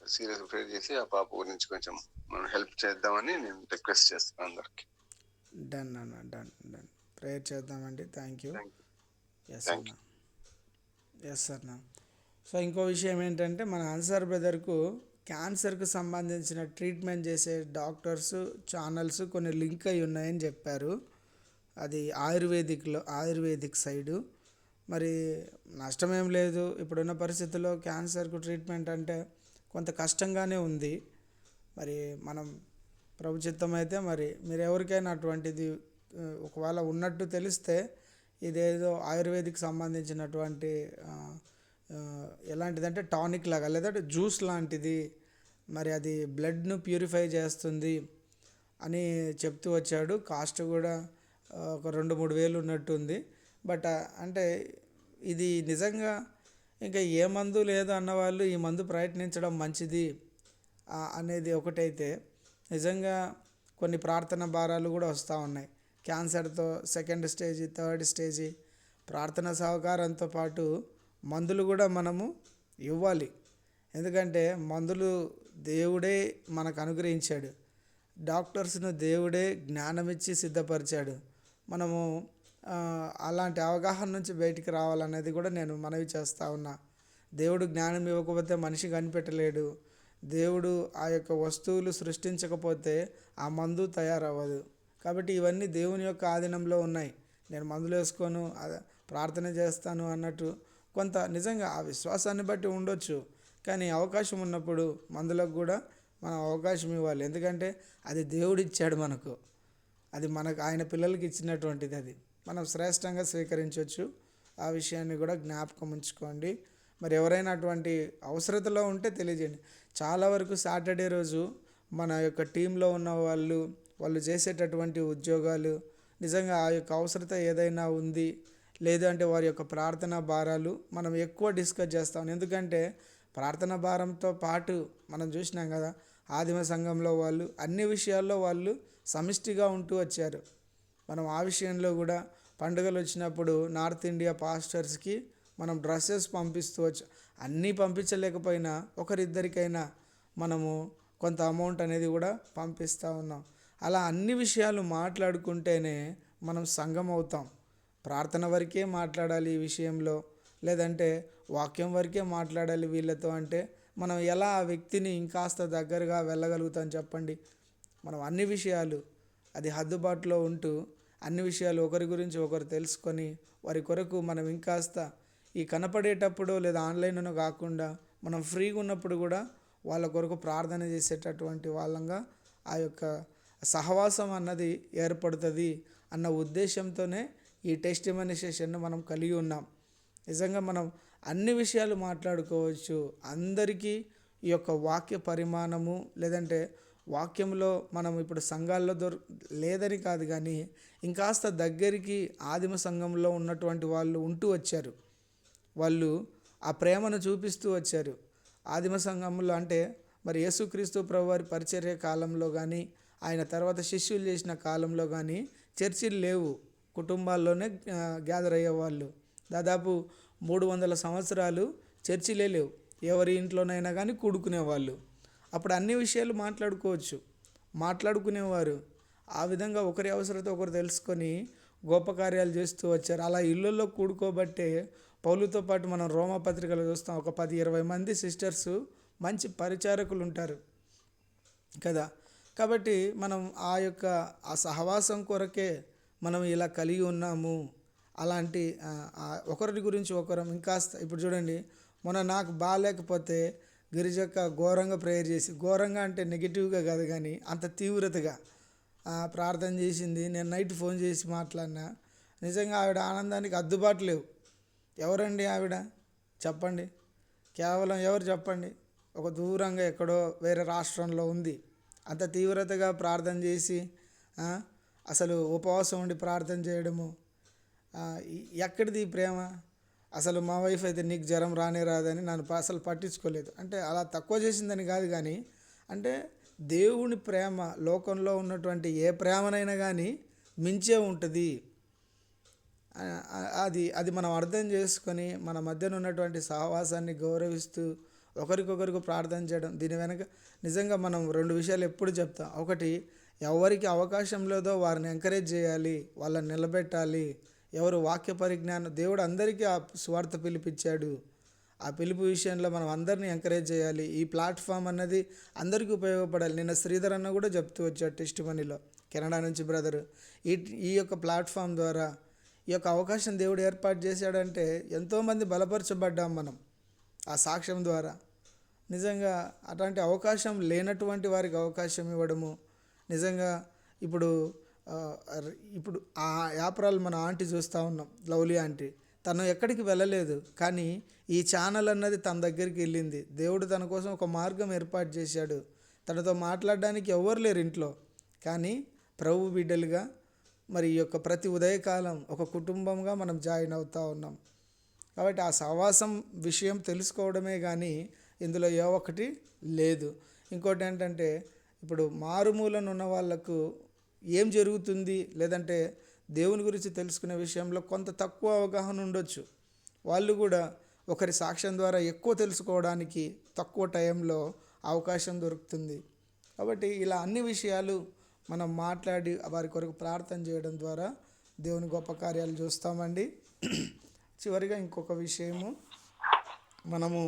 సీరియస్ ప్రేయర్ చేసి ఆ పాప గురించి కొంచెం మనం హెల్ప్ చేద్దామని నేను రిక్వెస్ట్ చేస్తాను అందరికి. డన్ అన్న, డన్ ప్రేయర్ చేద్దామండి. Thank you. ఎస్ అన్న, ఎస్ అన్న. సో ఇంకో విషయం ఏంటంటే, మన అన్సార్ బ్రదర్కు క్యాన్సర్కు సంబంధించిన ట్రీట్మెంట్ చేసే డాక్టర్స్ ఛానల్స్ కొన్ని లింక్ అయి ఉన్నాయని చెప్పారు. అది ఆయుర్వేదిక్ సైడు. మరి నష్టమేం లేదు. ఇప్పుడున్న పరిస్థితుల్లో క్యాన్సర్కు ట్రీట్మెంట్ అంటే కొంత కష్టంగానే ఉంది. మరి మనం ప్రభు చిత్తం అయితే మరి మీరు ఎవరికైనా అటువంటిది ఒకవేళ ఉన్నట్టు తెలిస్తే, ఇదేదో ఆయుర్వేదిక్ సంబంధించినటువంటి ఎలాంటిదంటే టానిక్ లాగా లేదంటే జ్యూస్ లాంటిది, మరి అది బ్లడ్ను ప్యూరిఫై చేస్తుంది అని చెప్తూ వచ్చాడు. కాస్ట్ కూడా ఒక 2-3 వేలు ఉన్నట్టుంది. బట్ అంటే ఇది నిజంగా ఇంకా ఏ మందు లేదు అన్నవాళ్ళు ఈ మందు ప్రయత్నించడం మంచిది అనేది ఒకటైతే, నిజంగా కొన్ని ప్రార్థన భారాలు కూడా వస్తూ ఉన్నాయి. క్యాన్సర్తో 2nd stage 3rd stage ప్రార్థన సహకారంతో పాటు మందులు కూడా మనము ఇవ్వాలి. ఎందుకంటే మందులు దేవుడే మనకు అనుగ్రహించాడు, డాక్టర్స్ను దేవుడే జ్ఞానం ఇచ్చి సిద్ధపరిచాడు. మనము అలాంటి అవగాహన నుంచి బయటికి రావాలనేది కూడా నేను మనవి చేస్తూ ఉన్నా. దేవుడు జ్ఞానం ఇవ్వకపోతే మనిషి కనిపెట్టలేడు. దేవుడు ఆ యొక్క వస్తువులు సృష్టించకపోతే ఆ మందు తయారవ్వదు. కాబట్టి ఇవన్నీ దేవుని యొక్క ఆధీనంలో ఉన్నాయి. నేను మందులు వేసుకోను, ప్రార్థన చేస్తాను అన్నట్టు కొంత నిజంగా ఆ విశ్వాసాన్ని బట్టి ఉండొచ్చు. కానీ అవకాశం ఉన్నప్పుడు మందులకు కూడా మనం అవకాశం ఇవ్వాలి. ఎందుకంటే అది దేవుడు ఇచ్చాడు మనకు, అది మనకు ఆయన పిల్లలకి ఇచ్చినటువంటిది, అది మనం శ్రేష్టంగా స్వీకరించవచ్చు. ఆ విషయాన్ని కూడా జ్ఞాపకం ఉంచుకోండి. మరి ఎవరైనా అటువంటి అవసరతలో ఉంటే తెలియజేయండి. చాలా వరకు సాటర్డే రోజు మన యొక్క టీంలో ఉన్న వాళ్ళు చేసేటటువంటి ఉద్యోగాలు, నిజంగా ఆ యొక్క అవసరత ఏదైనా ఉంది, లేదు అంటే వారి యొక్క ప్రార్థనా భారాలు మనం ఎక్కువ డిస్కస్ చేస్తాం. ఎందుకంటే ప్రార్థనా భారంతో పాటు మనం చూసినాం కదా, ఆదిమ సంఘంలో వాళ్ళు అన్ని విషయాల్లో వాళ్ళు సమిష్టిగా ఉంటూ వచ్చారు. మనం ఆ విషయంలో కూడా పండుగలు వచ్చినప్పుడు నార్త్ ఇండియా పాస్టర్స్కి మనం డ్రెస్సెస్ పంపిస్తూ వచ్చాం. అన్నీ పంపించలేకపోయినా ఒకరిద్దరికైనా మనము కొంత అమౌంట్ అనేది కూడా పంపిస్తూ ఉన్నాం. అలా అన్ని విషయాలు మాట్లాడుకుంటేనే మనం సంఘం అవుతాం. ప్రార్థన వరకే మాట్లాడాలి ఈ విషయంలో, లేదంటే వాక్యం వరకే మాట్లాడాలి వీళ్ళతో అంటే మనం ఎలా ఆ వ్యక్తిని ఇంకాస్త దగ్గరగా వెళ్ళగలుగుతాం చెప్పండి. మనం అన్ని విషయాలు అది హద్దుబాటులో ఉంటూ అన్ని విషయాలు ఒకరి గురించి ఒకరు తెలుసుకొని వారి కొరకు మనం ఇంకాస్త ఈ కనపడేటప్పుడు లేదా ఆన్లైన్లో కాకుండా మనం ఫ్రీగా ఉన్నప్పుడు కూడా వాళ్ళ కొరకు ప్రార్థన చేసేటటువంటి వాళ్ళంగా ఆ యొక్క సహవాసం అన్నది ఏర్పడుతుంది అన్న ఉద్దేశంతోనే ఈ టెస్టిమనీ సెషన్ను మనం కలిగి ఉన్నాం. నిజంగా మనం అన్ని విషయాలు మాట్లాడుకోవచ్చు. అందరికీ ఈ యొక్క వాక్య పరిమాణము లేదంటే వాక్యంలో మనం ఇప్పుడు సంఘాల్లో లేదని కాదు, కానీ ఇంకాస్త దగ్గరికి ఆదిమ సంఘంలో ఉన్నటువంటి వాళ్ళు ఉంటూ వచ్చారు. వాళ్ళు ఆ ప్రేమను చూపిస్తూ వచ్చారు. ఆదిమ సంఘంలో అంటే మరి యేసుక్రీస్తు ప్రభువారి పరిచర్య కాలంలో కానీ ఆయన తర్వాత శిష్యులు చేసిన కాలంలో కానీ చర్చిలు లేవు, కుటుంబాల్లోనే గ్యాదర్ అయ్యేవాళ్ళు. దాదాపు 300 సంవత్సరాలు చర్చిలే లేవు, ఎవరి ఇంట్లోనైనా కానీ కూడుకునేవాళ్ళు. అప్పుడు అన్ని విషయాలు మాట్లాడుకునేవారు. ఆ విధంగా ఒకరి అవసరత ఒకరు తెలుసుకొని గొప్ప కార్యాలు చేస్తూ వచ్చారు. అలా ఇళ్ళల్లో కూడుకోబట్టే పౌలుతో పాటు మనం రోమపత్రికలు చూస్తాం, ఒక 10-20 మంది సిస్టర్స్ మంచి పరిచారకులు ఉంటారు కదా. కాబట్టి మనం ఆ సహవాసం కొరకే మనం ఇలా కలిగి ఉన్నాము. అలాంటి ఒకరి గురించి ఒకరం ఇంకాస్త ఇప్పుడు చూడండి, మొన్న నాకు బాగాలేకపోతే గిరిజక్క ఘోరంగా ప్రేయర్ చేసి, ఘోరంగా అంటే నెగిటివ్గా కాదు కానీ అంత తీవ్రతగా ప్రార్థన చేసింది. నేను నైట్ ఫోన్ చేసి మాట్లాడినా. నిజంగా ఆవిడ ఆనందానికి అద్దుబాటు లేవు. ఎవరండి ఆవిడ చెప్పండి? కేవలం ఎవరు చెప్పండి? ఒక దూరంగా ఎక్కడో వేరే రాష్ట్రంలో ఉంది. అంత తీవ్రతగా ప్రార్థన చేసి అసలు ఉపవాసం ఉండి ప్రార్థన చేయడము ఎక్కడిది ఈ ప్రేమ? అసలు మా వైఫ్ అయితే నీకు జ్వరం రాదని నన్ను అసలు పట్టించుకోలేదు. అంటే అలా తక్కువ చేసిందని కాదు, కానీ అంటే దేవుని ప్రేమ లోకంలో ఉన్నటువంటి ఏ ప్రేమనైనా కానీ మించే ఉంటుంది. అది మనం అర్థం చేసుకొని మన మధ్యన ఉన్నటువంటి సహవాసాన్ని గౌరవిస్తూ ఒకరికొకరికి ప్రార్థన చేయడం. దీని వెనక నిజంగా మనం 2 విషయాలు ఎప్పుడు చెప్తాం. ఒకటి, ఎవరికి అవకాశం లేదో వారిని ఎంకరేజ్ చేయాలి, వాళ్ళని నిలబెట్టాలి. ఎవరు వాక్య పరిజ్ఞానం, దేవుడు అందరికీ ఆ స్వార్థ పిలిపిచ్చాడు. ఆ పిలుపు విషయంలో మనం అందరినీ ఎంకరేజ్ చేయాలి. ఈ ప్లాట్ఫామ్ అన్నది అందరికీ ఉపయోగపడాలి. నిన్న శ్రీధర్ అన్న కూడా చెప్తూ వచ్చాడు టెస్టిమనీలో, కెనడా నుంచి బ్రదరు. ఈ యొక్క ప్లాట్ఫామ్ ద్వారా ఈ యొక్క అవకాశం దేవుడు ఏర్పాటు చేశాడంటే ఎంతోమంది బలపరచబడ్డాం మనం ఆ సాక్ష్యం ద్వారా. నిజంగా అట్లాంటి అవకాశం లేనటువంటి వారికి అవకాశం ఇవ్వడము. నిజంగా ఇప్పుడు ఆ యాప్రాలు మన ఆంటీ చూస్తూ ఉన్నాం, లవ్లీ ఆంటీ. తను ఎక్కడికి వెళ్ళలేదు, కానీ ఈ ఛానల్ అన్నది తన దగ్గరికి వెళ్ళింది. దేవుడు తన కోసం ఒక మార్గం ఏర్పాటు చేశాడు. తనతో మాట్లాడడానికి ఎవరు లేరు ఇంట్లో, కానీ ప్రభు బిడ్డలుగా మరి ఈ యొక్క ప్రతి ఉదయకాలం ఒక కుటుంబంగా మనం జాయిన్ అవుతూ ఉన్నాం. కాబట్టి ఆ సహవాసం విషయం తెలుసుకోవడమే కానీ ఇందులో ఏ ఒక్కటి లేదు. ఇంకోటి ఏంటంటే, ఇప్పుడు మారుమూలను ఉన్న వాళ్ళకు ఏం జరుగుతుంది లేదంటే దేవుని గురించి తెలుసుకునే విషయంలో కొంత తక్కువ అవగాహన ఉండొచ్చు. వాళ్ళు కూడా ఒకరి సాక్ష్యం ద్వారా ఎక్కువ తెలుసుకోవడానికి తక్కువ టైంలో అవకాశం దొరుకుతుంది. కాబట్టి ఇలా అన్ని విషయాలు మనం మాట్లాడి వారి కొరకు ప్రార్థన చేయడం ద్వారా దేవుని గొప్ప కార్యాలు చూస్తామండి. చివరిగా ఇంకొక విషయము, మనము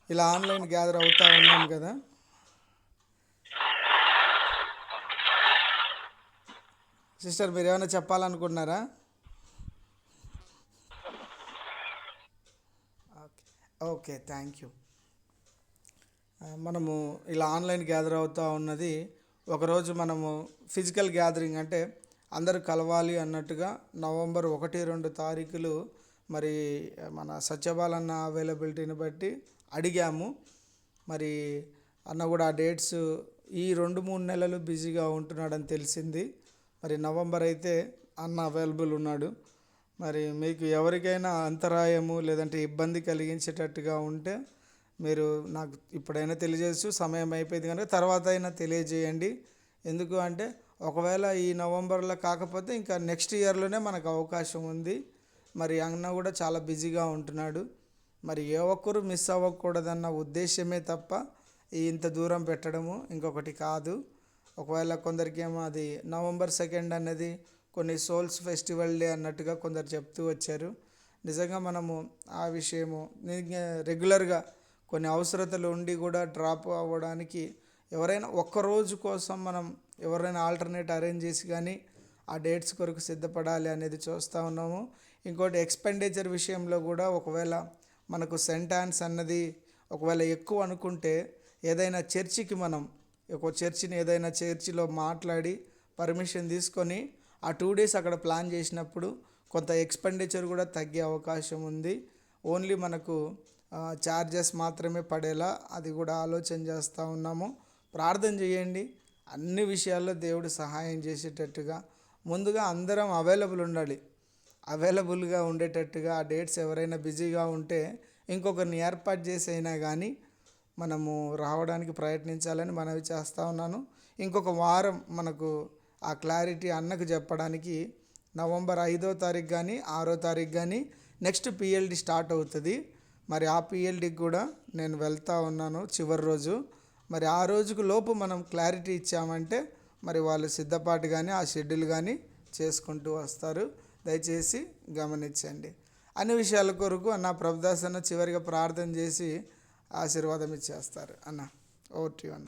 ఇలా ఆన్లైన్ గ్యాదర్ అవుతూ ఉన్నాం కదా. సిస్టర్ మీరు ఏమైనా చెప్పాలనుకుంటున్నారా? Okay, thank you. మనము ఇలా ఆన్లైన్ గ్యాదర్ అవుతూ ఉన్నది, ఒకరోజు మనము ఫిజికల్ గ్యాదరింగ్ అంటే అందరూ కలవాలి అన్నట్టుగా నవంబర్ 1-2 తారీఖులు మరి మన సత్యబాలన్న అవైలబిలిటీని బట్టి అడిగాము. మరి అన్న కూడా ఆ డేట్స్ ఈ 2-3 నెలలు బిజీగా ఉంటున్నాడని తెలిసింది. మరి నవంబర్ అయితే అన్న అవైలబుల్ ఉన్నాడు. మరి మీకు ఎవరికైనా అంతరాయము లేదంటే ఇబ్బంది కలిగించేటట్టుగా ఉంటే మీరు నాకు ఇప్పుడైనా తెలియజేయచ్చు. సమయం అయిపోయింది కనుక తర్వాత అయినా తెలియజేయండి. ఎందుకు అంటే ఒకవేళ ఈ నవంబర్లో కాకపోతే ఇంకా నెక్స్ట్ ఇయర్లోనే మనకు అవకాశం ఉంది. మరి అన్న కూడా చాలా బిజీగా ఉంటున్నాడు. మరి ఏ ఒక్కరు మిస్ అవ్వకూడదన్న ఉద్దేశమే తప్ప ఇంత దూరం పెట్టడము ఇంకొకటి కాదు. ఒకవేళ కొందరికేమో అది నవంబర్ 2 అన్నది కొన్ని సోల్స్ ఫెస్టివల్ డే అన్నట్టుగా కొందరు చెప్తూ వచ్చారు. నిజంగా మనము ఆ విషయము రెగ్యులర్గా కొన్ని అవసరతలు ఉండి కూడా డ్రాప్ అవ్వడానికి ఎవరైనా ఒక్కరోజు కోసం మనం ఎవరైనా ఆల్టర్నేట్ అరేంజ్ చేసి కానీ ఆ డేట్స్ కొరకు సిద్ధపడాలి అనేది చూస్తూ ఉన్నాము. ఇంకోటి ఎక్స్పెండిచర్ విషయంలో కూడా ఒకవేళ మనకు సెంటాన్స్ అన్నది ఒకవేళ ఎక్కువ అనుకుంటే ఏదైనా చర్చికి మనం ఒక చర్చిని ఏదైనా చర్చిలో మాట్లాడి పర్మిషన్ తీసుకొని ఆ 2 days అక్కడ ప్లాన్ చేసినప్పుడు కొంత ఎక్స్పెండిచర్ కూడా తగ్గే అవకాశం ఉంది. ఓన్లీ మనకు ఛార్జెస్ మాత్రమే పడేలా అది కూడా ఆలోచన చేస్తూ ఉన్నాము. ప్రార్థన చేయండి. అన్ని విషయాల్లో దేవుడు సహాయం చేసేటట్టుగా ముందుగా అందరం అవైలబుల్గా ఉండేటట్టుగా ఆ డేట్స్ ఎవరైనా బిజీగా ఉంటే ఇంకొకరిని ఏర్పాటు చేసి అయినా కానీ మనము రావడానికి ప్రయత్నించాలని మనవి చేస్తూ ఉన్నాను. ఇంకొక వారం మనకు ఆ క్లారిటీ అన్నకు చెప్పడానికి నవంబర్ 5వ తారీఖు కానీ 6వ తారీఖు కానీ నెక్స్ట్ పిఎల్డి స్టార్ట్ అవుతుంది. మరి ఆ పిఎల్డికి కూడా నేను వెళ్తూ ఉన్నాను చివరి రోజు. మరి ఆ రోజుకు లోపు మనం క్లారిటీ ఇచ్చామంటే మరి వాళ్ళు సిద్ధపాటు కానీ ఆ షెడ్యూల్ కానీ చేసుకుంటూ వస్తారు. దయచేసి గమనించండి. అన్ని విషయాల కొరకు అన్న ప్రభుదాస్ అన్న చివరిగా ప్రార్థన చేసి ఆశీర్వాదం ఇచ్చేస్తారు. అన్న ఓవర్ టు యు అన్న.